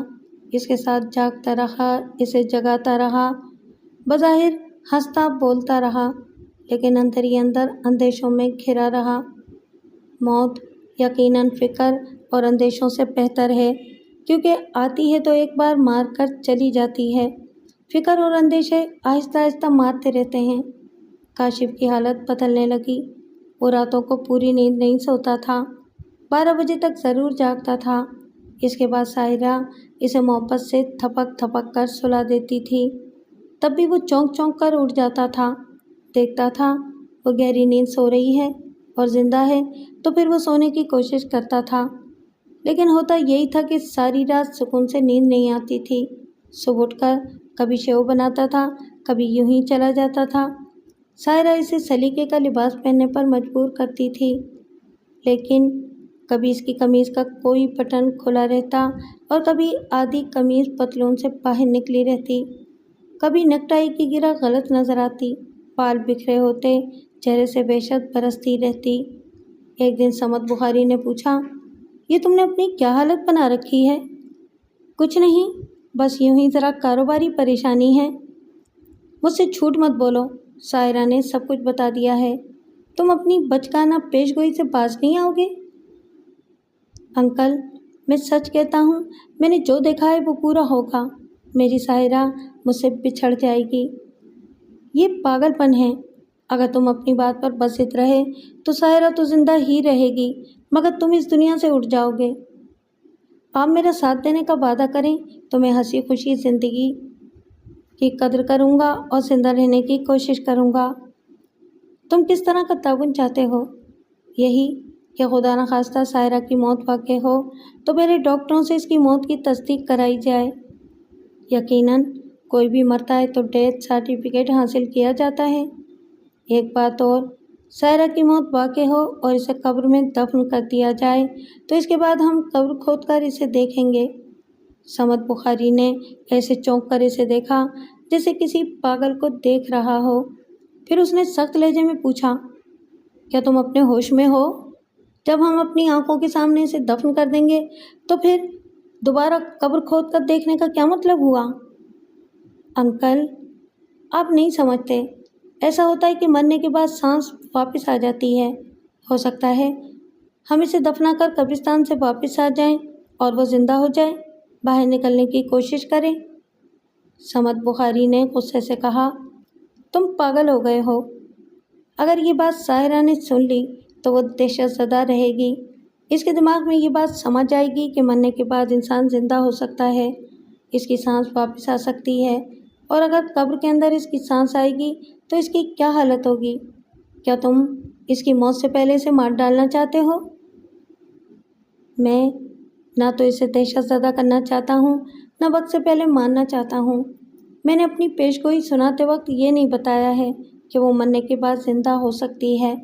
اس کے ساتھ جاگتا رہا، اسے جگاتا رہا، بظاہر ہنستا بولتا رہا، لیکن اندر ہی اندر اندیشوں میں گھرا رہا۔ موت یقیناً فکر اور اندیشوں سے بہتر ہے، کیونکہ آتی ہے تو ایک بار مار کر چلی جاتی ہے۔ فکر اور اندیشے آہستہ آہستہ مارتے رہتے ہیں۔ کاشف کی حالت بدلنے لگی۔ وہ راتوں کو پوری نیند نہیں سوتا تھا، 12 بجے تک ضرور جاگتا تھا۔ اس کے بعد ساحرہ اسے محبت سے تھپک تھپک کر سلا دیتی تھی، تب بھی وہ چونک چونک کر اٹھ جاتا تھا۔ دیکھتا تھا وہ گہری نیند سو رہی ہے اور زندہ ہے تو پھر وہ سونے کی کوشش کرتا تھا، لیکن ہوتا یہی تھا کہ ساری رات سکون سے نیند نہیں آتی تھی۔ صبح اٹھ کر کبھی شیو بناتا تھا، کبھی یوں ہی چلا جاتا تھا۔ ساحرہ اسے سلیقے کا لباس پہننے پر مجبور کرتی تھی، لیکن کبھی اس کی قمیض کا کوئی بٹن کھلا رہتا اور کبھی آدھی قمیض پتلون سے باہر نکلی رہتی، کبھی نیکٹائی کی گرہ غلط نظر آتی، بال بکھرے ہوتے، چہرے سے وحشت برستی رہتی۔ ایک دن سمت بخاری نے پوچھا، یہ تم نے اپنی کیا حالت بنا رکھی ہے؟ کچھ نہیں، بس یوں ہی ذرا کاروباری پریشانی ہے۔ مجھ سے جھوٹ مت بولو، ساحرہ نے سب کچھ بتا دیا ہے۔ تم اپنی بچگانہ پیش گوئی سے باز نہیں آؤ گے؟ انکل، میں سچ کہتا ہوں، میں نے جو دیکھا ہے وہ پورا ہوگا۔ میری ساحرہ مجھ سے بچھڑ جائے گی۔ یہ پاگل پن ہے۔ اگر تم اپنی بات پر بس ضد رہے تو ساحرہ تو زندہ ہی رہے گی، مگر تم اس دنیا سے اٹھ جاؤ گے۔ آپ میرا ساتھ دینے کا وعدہ کریں تو میں ہنسی خوشی زندگی کی قدر کروں گا اور زندہ رہنے کی کوشش کروں گا۔ تم کس طرح کا تعاون چاہتے ہو؟ یہی کہ خدا نخواستہ ساحرہ کی موت واقع ہو تو پہلے ڈاکٹروں سے اس کی موت کی تصدیق کرائی جائے۔ یقیناً کوئی بھی مرتا ہے تو ڈیتھ سرٹیفکیٹ حاصل کیا جاتا ہے۔ ایک بات اور، ساحرہ کی موت واقع ہو اور اسے قبر میں دفن کر دیا جائے تو اس کے بعد ہم قبر کھود کر اسے دیکھیں گے۔ سمت بخاری نے ایسے چونک کر اسے دیکھا جیسے کسی پاگل کو دیکھ رہا ہو۔ پھر اس نے سخت لہجے میں پوچھا، کیا تم اپنے ہوش میں ہو؟ جب ہم اپنی آنکھوں کے سامنے اسے دفن کر دیں گے تو پھر دوبارہ قبر کھود کر دیکھنے کا کیا مطلب ہوا؟ انکل، آپ نہیں سمجھتے۔ ایسا ہوتا ہے کہ مرنے کے بعد سانس واپس آ جاتی ہے۔ ہو سکتا ہے ہم اسے دفنا کر قبرستان سے واپس آ جائیں اور وہ زندہ ہو جائے، باہر نکلنے کی کوشش کریں۔ سمت بخاری نے غصے سے کہا، تم پاگل ہو گئے ہو۔ اگر یہ بات ساحرہ نے سن لی تو وہ دہشت زدہ رہے گی۔ اس کے دماغ میں یہ بات سمجھ آئے گی کہ مرنے کے بعد انسان زندہ ہو سکتا ہے، اس کی سانس واپس آ سکتی ہے، اور اگر قبر کے اندر اس کی سانس آئے گی تو اس کی کیا حالت ہوگی؟ کیا تم اس کی موت سے پہلے اسے مار ڈالنا چاہتے ہو؟ میں نہ تو اسے دہشت زدہ کرنا چاہتا ہوں، نہ وقت سے پہلے مارنا چاہتا ہوں۔ میں نے اپنی پیش گوئی سناتے وقت یہ نہیں بتایا ہے کہ وہ مرنے کے بعد زندہ ہو سکتی ہے۔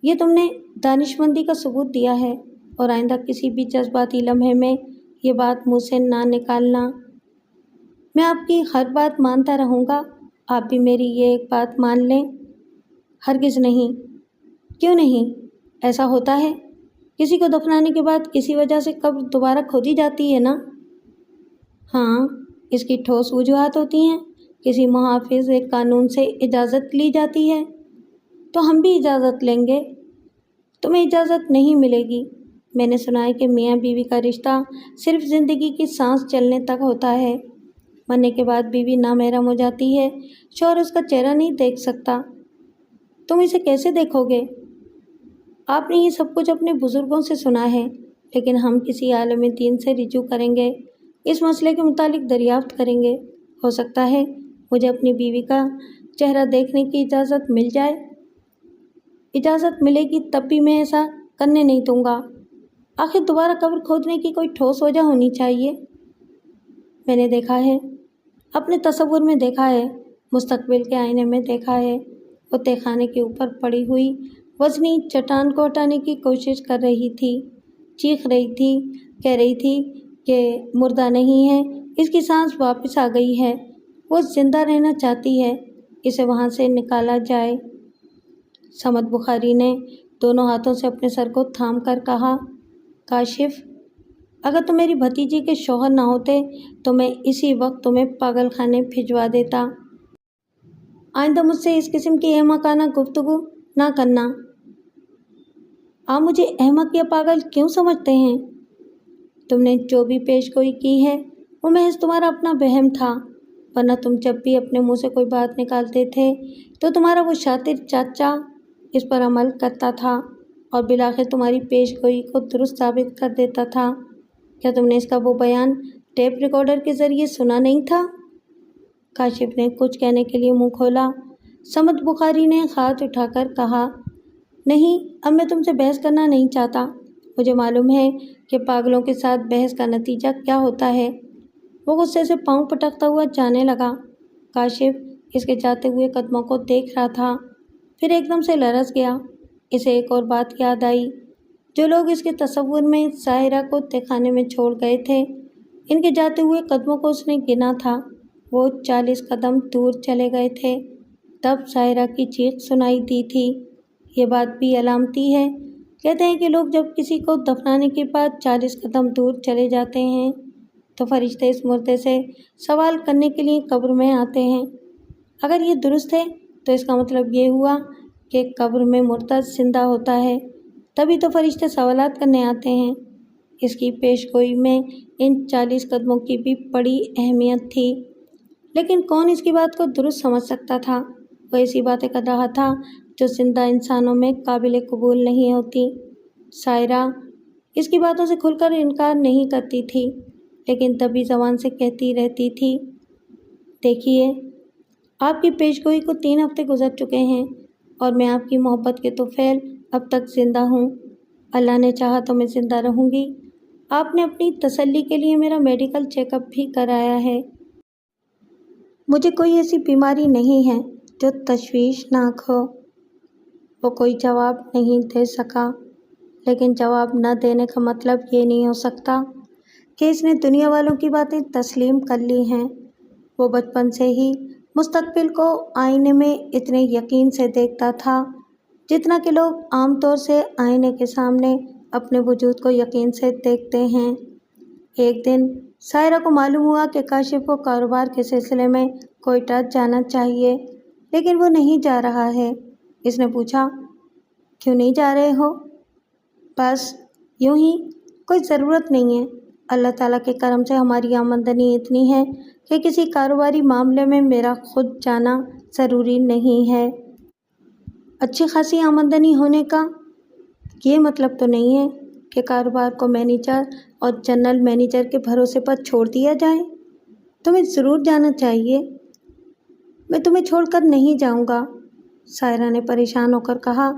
یہ تم نے دانشمندی کا ثبوت دیا ہے، اور آئندہ کسی بھی جذباتی لمحے میں یہ بات منہ سے نہ نکالنا۔ میں آپ کی ہر بات مانتا رہوں گا، آپ بھی میری یہ ایک بات مان لیں۔ ہرگز نہیں۔ کیوں نہیں؟ ایسا ہوتا ہے، کسی کو دفنانے کے بعد کسی وجہ سے قبر دوبارہ کھودی جاتی ہے نا؟ ہاں، اس کی ٹھوس وجوہات ہوتی ہیں، کسی محافظ قانون سے اجازت لی جاتی ہے۔ تو ہم بھی اجازت لیں گے؟ تمہیں اجازت نہیں ملے گی۔ میں نے سنا ہے کہ میاں بیوی کا رشتہ صرف زندگی کی سانس چلنے تک ہوتا ہے، مرنے کے بعد بیوی نامحرم ہو جاتی ہے، شوہر اس کا چہرہ نہیں دیکھ سکتا۔ تم اسے کیسے دیکھو گے؟ آپ نے یہ سب کچھ اپنے بزرگوں سے سنا ہے، لیکن ہم کسی عالم دین سے رجوع کریں گے، اس مسئلے کے متعلق دریافت کریں گے۔ ہو سکتا ہے مجھے اپنی بیوی کا چہرہ دیکھنے کی اجازت مل جائے۔ اجازت ملے گی تب بھی میں ایسا کرنے نہیں دوں گا۔ آخر دوبارہ قبر کھودنے کی کوئی ٹھوس وجہ ہونی چاہیے۔ میں نے دیکھا ہے، اپنے تصور میں دیکھا ہے، مستقبل کے آئینے میں دیکھا ہے، وہ تہہ خانے کے اوپر پڑی ہوئی وزنی چٹان کو ہٹانے کی کوشش کر رہی تھی، چیخ رہی تھی، کہہ رہی تھی کہ مردہ نہیں ہے، اس کی سانس واپس آ گئی ہے، وہ زندہ رہنا چاہتی ہے، اسے وہاں سے نکالا جائے۔ صمد بخاری نے دونوں ہاتھوں سے اپنے سر کو تھام کر کہا، کاشف، اگر تم میری بھتیجی کے شوہر نہ ہوتے تو میں اسی وقت تمہیں پاگل خانے بھجوا دیتا۔ آئندہ مجھ سے اس قسم کی احمقانہ گفتگو نہ کرنا۔ آپ مجھے احمق یا پاگل کیوں سمجھتے ہیں؟ تم نے جو بھی پیش گوئی کی ہے وہ محض تمہارا اپنا وہم تھا، ورنہ تم جب بھی اپنے منہ سے کوئی بات نکالتے تھے تو تمہارا وہ شاطر چاچا اس پر عمل کرتا تھا اور بالآخر تمہاری پیش گوئی کو درست ثابت کر دیتا تھا۔ کیا تم نے اس کا وہ بیان ٹیپ ریکارڈر کے ذریعے سنا نہیں تھا؟ کاشف نے کچھ کہنے کے لیے منہ کھولا۔ صمد بخاری نے ہاتھ اٹھا کر کہا، نہیں، اب میں تم سے بحث کرنا نہیں چاہتا، مجھے معلوم ہے کہ پاگلوں کے ساتھ بحث کا نتیجہ کیا ہوتا ہے۔ وہ غصے سے پاؤں پٹکتا ہوا جانے لگا۔ کاشف اس کے جاتے ہوئے قدموں کو دیکھ رہا تھا، پھر ایک دم سے لرز گیا۔ اسے ایک اور بات یاد آئی، جو لوگ اس کے تصور میں ساحرہ کو تہہ خانے میں چھوڑ گئے تھے، ان کے جاتے ہوئے قدموں کو اس نے گنا تھا، وہ 40 قدم دور چلے گئے تھے، تب ساحرہ کی چیخ سنائی دی تھی۔ یہ بات بھی علامتی ہے، کہتے ہیں کہ لوگ جب کسی کو دفنانے کے بعد 40 قدم دور چلے جاتے ہیں تو فرشتے اس مردے سے سوال کرنے کے لیے قبر میں آتے ہیں۔ اگر یہ درست ہے تو اس کا مطلب یہ ہوا کہ قبر میں مردہ زندہ ہوتا ہے، تبھی تو فرشتے سوالات کرنے آتے ہیں۔ اس کی پیش گوئی میں ان 40 قدموں کی بھی بڑی اہمیت تھی، لیکن کون اس کی بات کو درست سمجھ سکتا تھا؟ وہ ایسی باتیں کر رہا تھا جو زندہ انسانوں میں قابل قبول نہیں ہوتی۔ ساحرہ اس کی باتوں سے کھل کر انکار نہیں کرتی تھی، لیکن تبھی زبان سے کہتی رہتی تھی، دیکھیے، آپ کی پیش گوئی کو 3 ہفتے گزر چکے ہیں اور میں آپ کی محبت کے طفیل اب تک زندہ ہوں۔ اللہ نے چاہا تو میں زندہ رہوں گی۔ آپ نے اپنی تسلی کے لیے میرا میڈیکل چیک اپ بھی کرایا ہے۔ مجھے کوئی ایسی بیماری نہیں ہے جو تشویشناک ہو۔ وہ کوئی جواب نہیں دے سکا، لیکن جواب نہ دینے کا مطلب یہ نہیں ہو سکتا کہ اس نے دنیا والوں کی باتیں تسلیم کر لی ہیں۔ وہ بچپن سے ہی مستقبل کو آئینے میں اتنے یقین سے دیکھتا تھا جتنا کہ لوگ عام طور سے آئینے کے سامنے اپنے وجود کو یقین سے دیکھتے ہیں۔ ایک دن ساحرہ کو معلوم ہوا کہ کاشف کو کاروبار کے سلسلے میں کوئٹہ جانا چاہیے، لیکن وہ نہیں جا رہا ہے۔ اس نے پوچھا، کیوں نہیں جا رہے ہو؟ بس یوں ہی، کوئی ضرورت نہیں ہے۔ اللہ تعالیٰ کے کرم سے ہماری آمدنی اتنی ہے کہ کسی کاروباری معاملے میں میرا خود جانا ضروری نہیں ہے۔ اچھی خاصی آمدنی ہونے کا یہ مطلب تو نہیں ہے کہ کاروبار کو مینیجر اور جنرل مینیجر کے بھروسے پر چھوڑ دیا جائے۔ تمہیں ضرور جانا چاہیے۔ میں تمہیں چھوڑ کر نہیں جاؤں گا، سائرہ نے پریشان ہو کر کہا۔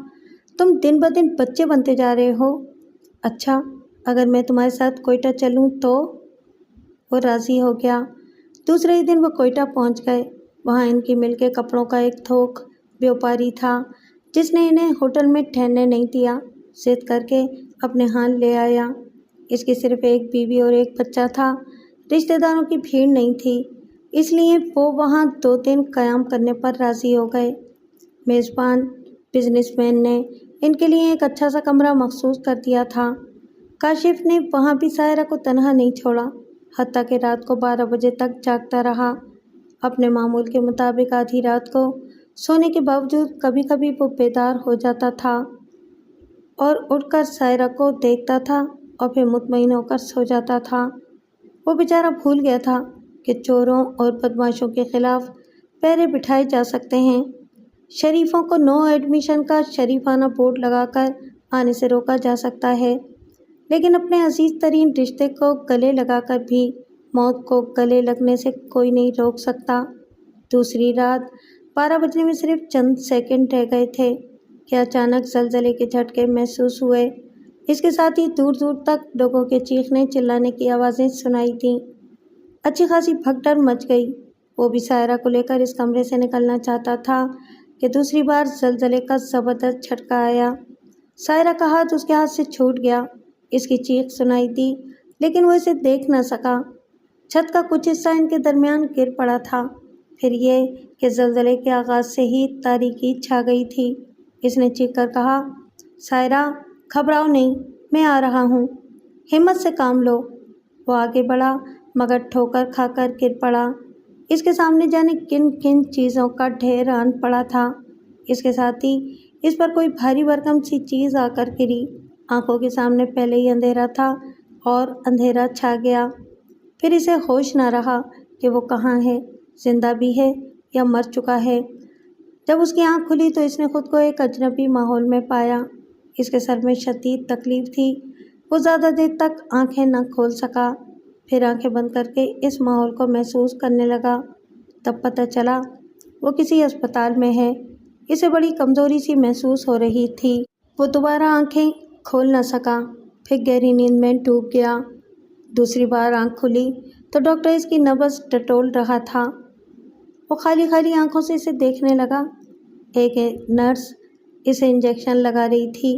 تم دن بدن بچے بنتے جا رہے ہو۔ اچھا، اگر میں تمہارے ساتھ کوئٹہ چلوں تو؟ وہ راضی ہو گیا۔ دوسرے ہی دن وہ کوئٹہ پہنچ گئے۔ وہاں ان کی مل کے کپڑوں کا ایک تھوک بیوپاری تھا جس نے انہیں ہوٹل میں ٹھہرنے نہیں دیا، ضد کر کے اپنے ہاں لے آیا۔ اس کی صرف ایک بیوی اور ایک بچہ تھا، رشتہ داروں کی بھیڑ نہیں تھی، اس لیے وہ وہاں 2 دن قیام کرنے پر راضی ہو گئے۔ میزبان بزنس مین نے ان کے لیے ایک اچھا سا کمرہ مخصوص کر دیا تھا۔ کاشف نے وہاں بھی سائرہ کو تنہا نہیں چھوڑا، حتیٰ کہ رات کو 12 بجے تک جاگتا رہا۔ اپنے معمول کے مطابق آدھی رات کو سونے کے باوجود کبھی کبھی وہ بیدار ہو جاتا تھا اور اٹھ کر سائرہ کو دیکھتا تھا اور پھر مطمئن ہو کر سو جاتا تھا۔ وہ بیچارہ بھول گیا تھا کہ چوروں اور بدماشوں کے خلاف پہرے بٹھائے جا سکتے ہیں، شریفوں کو نو ایڈمیشن کا شریفانہ بورڈ لگا کر آنے سے روکا جا سکتا ہے، لیکن اپنے عزیز ترین رشتے کو گلے لگا کر بھی موت کو گلے لگنے سے کوئی نہیں روک سکتا۔ دوسری رات 12 بجنے میں صرف چند سیکنڈ رہ گئے تھے کہ اچانک زلزلے کے جھٹکے محسوس ہوئے۔ اس کے ساتھ ہی دور دور تک لوگوں کے چیخنے چلانے کی آوازیں سنائی دیں۔ اچھی خاصی بھگدڑ مچ گئی۔ وہ بھی سائرہ کو لے کر اس کمرے سے نکلنا چاہتا تھا کہ دوسری بار زلزلے کا زبردست جھٹکا آیا۔ سائرہ کا ہاتھ اس کے ہاتھ سے چھوٹ گیا۔ اس کی چیخ سنائی دی لیکن وہ اسے دیکھ نہ سکا۔ چھت کا کچھ حصہ ان کے درمیان گر پڑا تھا۔ پھر یہ کہ زلزلے کے آغاز سے ہی تاریکی چھا گئی تھی۔ اس نے چیخ کر کہا، سائرہ گھبراؤ نہیں، میں آ رہا ہوں، ہمت سے کام لو۔ وہ آگے بڑھا مگر ٹھوکر کھا کر گر پڑا۔ اس کے سامنے جانے کن کن چیزوں کا ڈھیر آن پڑا تھا۔ اس کے ساتھ ہی اس پر کوئی بھاری بھرکم سی چیز آ کر گری۔ آنکھوں کے سامنے پہلے ہی اندھیرا تھا اور اندھیرا چھا گیا۔ پھر اسے ہوش نہ رہا کہ وہ کہاں ہے، زندہ بھی ہے یا مر چکا ہے۔ جب اس کی آنکھ کھلی تو اس نے خود کو ایک اجنبی ماحول میں پایا۔ اس کے سر میں شدید تکلیف تھی۔ وہ زیادہ دیر تک آنکھیں نہ کھول سکا، پھر آنکھیں بند کر کے اس ماحول کو محسوس کرنے لگا۔ تب پتہ چلا وہ کسی اسپتال میں ہے۔ اسے بڑی کمزوری سی محسوس ہو رہی تھی۔ وہ دوبارہ آنکھیں کھول نہ سکا، پھر گہری نیند میں ڈوب گیا۔ دوسری بار آنکھ کھلی تو ڈاکٹر اس کی نبض ٹٹول رہا تھا۔ وہ خالی خالی آنکھوں سے اسے دیکھنے لگا۔ ایک نرس اسے انجیکشن لگا رہی تھی۔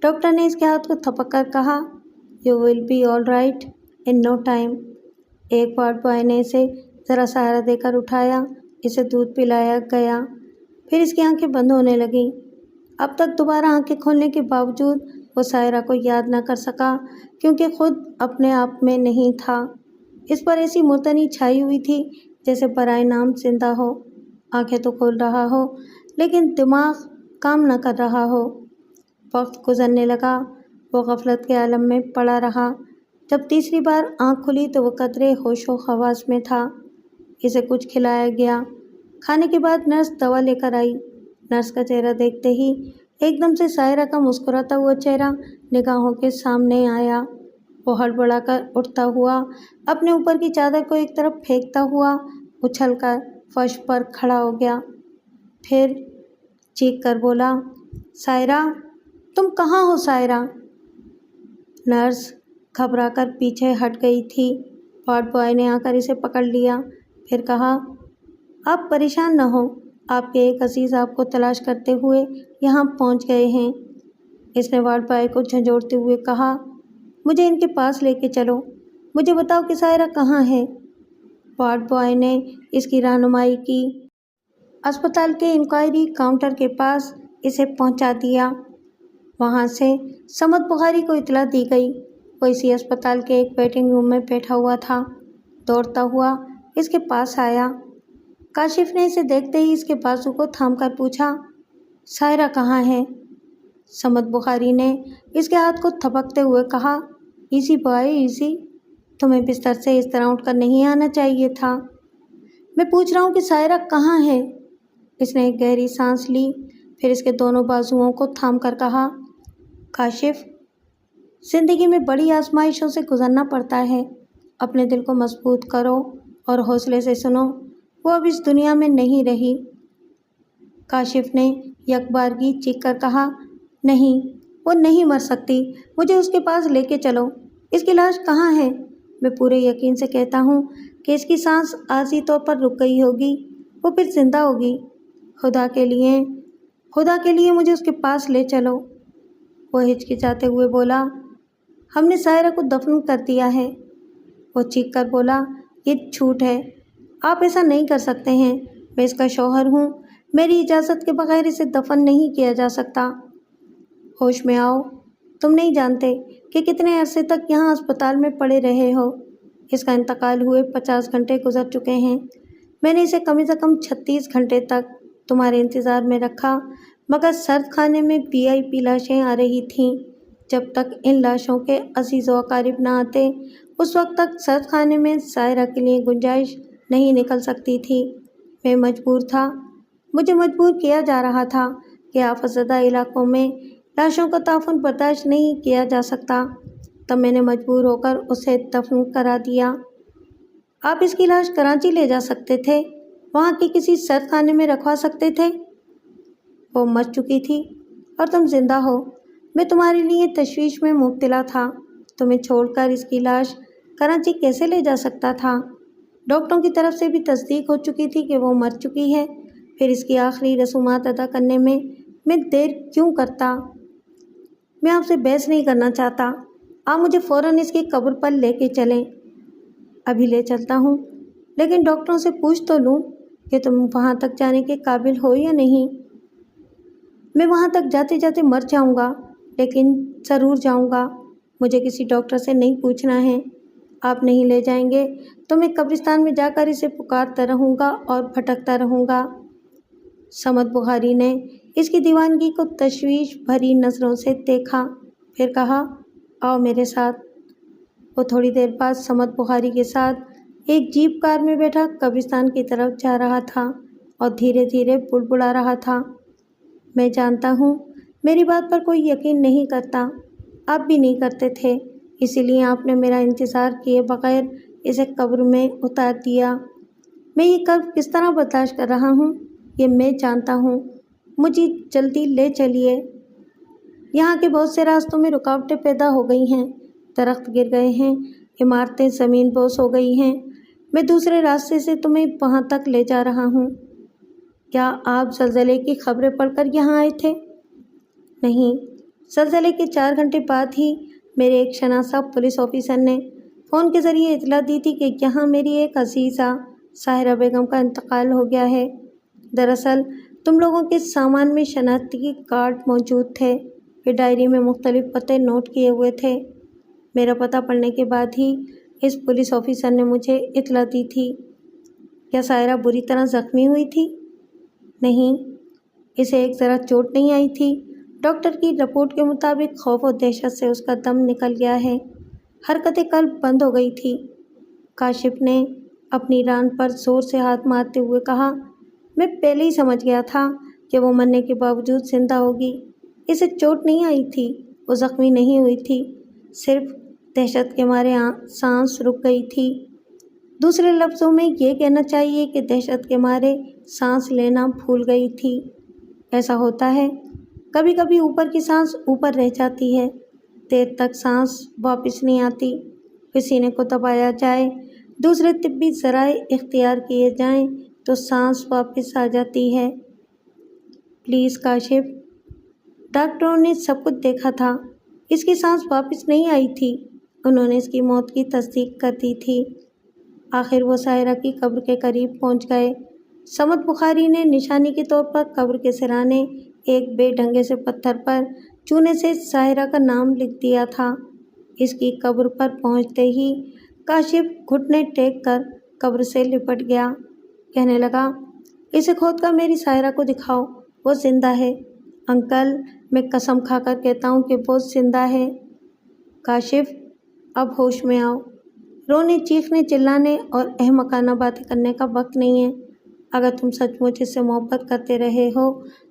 ڈاکٹر نے اس کے ہاتھ کو تھپک کر کہا، you will be all right in no time. ایک وارڈ بوائے نے اسے ذرا سہارا دے کر اٹھایا، اسے دودھ پلایا گیا، پھر اس کی آنکھیں بند ہونے لگیں۔ اب تک دوبارہ آنکھیں کھولنے کے باوجود وہ سائرہ کو یاد نہ کر سکا کیونکہ خود اپنے آپ میں نہیں تھا۔ اس پر ایسی مردنی چھائی ہوئی تھی جیسے برائے نام زندہ ہو۔ آنکھیں تو کھول رہا ہو لیکن دماغ کام نہ کر رہا ہو۔ وقت گزرنے لگا، وہ غفلت کے عالم میں پڑا رہا۔ جب تیسری بار آنکھ کھلی تو وہ قدرے ہوش و حواس میں تھا۔ اسے کچھ کھلایا گیا۔ کھانے کے بعد نرس دوا لے کر آئی۔ نرس کا چہرہ دیکھتے ہی ایک دم سے سائرہ کا مسکراتا ہوا چہرہ نگاہوں کے سامنے آیا۔ وہ ہڑبڑا کر اٹھتا ہوا اپنے اوپر کی چادر کو ایک طرف پھینکتا ہوا اچھل کر فرش پر کھڑا ہو گیا، پھر چیخ کر بولا، سائرہ تم کہاں ہو سائرہ؟ نرس گھبرا کر پیچھے ہٹ گئی تھی۔ وارڈ بوائے نے آ کر اسے پکڑ لیا، پھر کہا، آپ پریشان نہ ہوں، آپ کے ایک عزیز آپ کو تلاش کرتے ہوئے یہاں پہنچ گئے ہیں۔ اس نے وارڈ بوائے کو جھنجھوڑتے ہوئے کہا، مجھے ان کے پاس لے کے چلو، مجھے بتاؤ کہ سائرہ کہاں ہے۔ وارڈ بوائے نے اس کی رہنمائی کی۔ اسپتال کے انکوائری کاؤنٹر کے پاس اسے پہنچا دیا۔ وہاں سے صمد بخاری کو اطلاع دی گئی۔ وہ اسی اسپتال کے ایک ویٹنگ روم میں بیٹھا ہوا تھا۔ دوڑتا ہوا اس کے پاس آیا۔ کاشف نے اسے دیکھتے ہی اس کے بازو کو تھام کر پوچھا، سائرہ کہاں ہے؟ صمد بخاری نے اس کے ہاتھ کو تھپکتے ہوئے کہا، ایزی بوائے ایزی، تمہیں بستر سے اس طرح اٹھ کر نہیں آنا چاہیے تھا۔ میں پوچھ رہا ہوں کہ سائرہ کہاں ہے؟ اس نے ایک گہری سانس لی، پھر اس کے دونوں بازوؤں کو تھام کر کہا، کاشف، زندگی میں بڑی آزمائشوں سے گزرنا پڑتا ہے، اپنے دل کو مضبوط کرو اور حوصلے سے سنو، وہ اب اس دنیا میں نہیں رہی۔ کاشف نے یک بارگی چیخ کر کہا، نہیں، وہ نہیں مر سکتی، مجھے اس کے پاس لے کے چلو، اس کی لاش کہاں ہے؟ میں پورے یقین سے کہتا ہوں کہ اس کی سانس عارضی طور پر رک گئی ہوگی، وہ پھر زندہ ہوگی، خدا کے لیے مجھے اس کے پاس لے چلو۔ وہ ہچکچاتے ہوئے بولا، ہم نے سائرہ کو دفن کر دیا ہے۔ وہ چیخ کر بولا، یہ جھوٹ ہے، آپ ایسا نہیں کر سکتے ہیں، میں اس کا شوہر ہوں، میری اجازت کے بغیر اسے دفن نہیں کیا جا سکتا۔ ہوش میں آؤ، تم نہیں جانتے کہ کتنے عرصے تک یہاں اسپتال میں پڑے رہے ہو، اس کا انتقال ہوئے 50 گھنٹے گزر چکے ہیں، میں نے اسے کم سے کم 36 گھنٹے تک تمہارے انتظار میں رکھا، مگر سرد خانے میں VIP لاشیں آ رہی تھیں، جب تک ان لاشوں کے عزیز و اقارب نہ آتے اس وقت تک سرد خانے میں سائرہ کے لیے گنجائش نہیں نکل سکتی تھی۔ میں مجبور تھا، مجھے مجبور کیا جا رہا تھا کہ آفت زدہ علاقوں میں لاشوں کا تعفن برداشت نہیں کیا جا سکتا، تب میں نے مجبور ہو کر اسے دفن کرا دیا۔ آپ اس کی لاش کراچی لے جا سکتے تھے، وہاں کے کسی سرد خانے میں رکھوا سکتے تھے۔ وہ مر چکی تھی اور تم زندہ ہو، میں تمہارے لیے تشویش میں مبتلا تھا، تمہیں چھوڑ کر اس کی لاش کراچی کیسے لے جا سکتا تھا؟ ڈاکٹروں کی طرف سے بھی تصدیق ہو چکی تھی کہ وہ مر چکی ہے، پھر اس کی آخری رسومات ادا کرنے میں دیر کیوں کرتا؟ میں آپ سے بحث نہیں کرنا چاہتا، آپ مجھے فوراً اس کی قبر پر لے کے چلیں۔ ابھی لے چلتا ہوں، لیکن ڈاکٹروں سے پوچھ تو لوں کہ تم وہاں تک جانے کے قابل ہو یا نہیں۔ میں وہاں تک جاتے جاتے مر جاؤں گا، لیکن ضرور جاؤں گا، مجھے کسی ڈاکٹر سے نہیں پوچھنا ہے، آپ نہیں لے جائیں گے تو میں قبرستان میں جا کر اسے پکارتا رہوں گا اور بھٹکتا رہوں گا۔ صمد بخاری نے اس کی دیوانگی کو تشویش بھری نظروں سے دیکھا، پھر کہا، آؤ میرے ساتھ۔ وہ تھوڑی دیر بعد صمد بخاری کے ساتھ ایک جیپ کار میں بیٹھا قبرستان کی طرف جا رہا تھا اور دھیرے دھیرے بڑبڑا رہا تھا، میں جانتا ہوں میری بات پر کوئی یقین نہیں کرتا، آپ بھی نہیں کرتے تھے، اسی لیے آپ نے میرا انتظار کیے بغیر اسے قبر میں اتار دیا۔ میں یہ کرب کس طرح برداشت کر رہا ہوں یہ میں جانتا ہوں، مجھے جلدی لے چلیے۔ یہاں کے بہت سے راستوں میں رکاوٹیں پیدا ہو گئی ہیں، درخت گر گئے ہیں، عمارتیں زمین بوس ہو گئی ہیں، میں دوسرے راستے سے تمہیں وہاں تک لے جا رہا ہوں۔ کیا آپ زلزلے کی خبریں پڑھ کر یہاں آئے تھے؟ نہیں، زلزلے کے 4 گھنٹے بعد ہی میرے ایک شناسا پولیس آفیسر نے فون کے ذریعے اطلاع دی تھی کہ یہاں میری ایک عزیزہ ساحرہ بیگم کا انتقال ہو گیا ہے۔ دراصل تم لوگوں کے سامان میں شناختی کارڈ موجود تھے، پھر ڈائری میں مختلف پتے نوٹ کیے ہوئے تھے، میرا پتہ پڑنے کے بعد ہی اس پولیس آفیسر نے مجھے اطلاع دی تھی۔ کیا ساحرہ بری طرح زخمی ہوئی تھی؟ نہیں، اسے ایک ذرا چوٹ نہیں آئی تھی، ڈاکٹر کی رپورٹ کے مطابق خوف و دہشت سے اس کا دم نکل گیا ہے، حرکت قلب بند ہو گئی تھی۔ کاشف نے اپنی ران پر زور سے ہاتھ مارتے ہوئے کہا، میں پہلے ہی سمجھ گیا تھا کہ وہ مرنے کے باوجود زندہ ہوگی، اسے چوٹ نہیں آئی تھی، وہ زخمی نہیں ہوئی تھی، صرف دہشت کے مارے سانس رک گئی تھی۔ دوسرے لفظوں میں یہ کہنا چاہیے کہ دہشت کے مارے سانس لینا بھول گئی تھی۔ ایسا ہوتا ہے، کبھی کبھی اوپر کی سانس اوپر رہ جاتی ہے، دیر تک سانس واپس نہیں آتی، پھر سینے کو دبایا جائے، دوسرے طبی ذرائع اختیار کیے جائیں تو سانس واپس آ جاتی ہے۔ پلیز کاشف، ڈاکٹروں نے سب کچھ دیکھا تھا، اس کی سانس واپس نہیں آئی تھی، انہوں نے اس کی موت کی تصدیق کر دی تھی۔ آخر وہ ساحرہ کی قبر کے قریب پہنچ گئے۔ صمد بخاری نے نشانی کے طور پر قبر کے سرانے ایک بے ڈھنگے سے پتھر پر چونے سے ساحرہ کا نام لکھ دیا تھا۔ اس کی قبر پر پہنچتے ہی کاشف گھٹنے ٹیک کر قبر سے لپٹ گیا، کہنے لگا، اسے کھود کر میری ساحرہ کو دکھاؤ، وہ زندہ ہے، انکل، میں قسم کھا کر کہتا ہوں کہ وہ زندہ ہے۔ کاشف، اب ہوش میں آؤ، رونے چیخنے چلانے اور احمقانہ باتیں کرنے کا وقت نہیں ہے، اگر تم سچ مچ اس سے محبت کرتے رہے ہو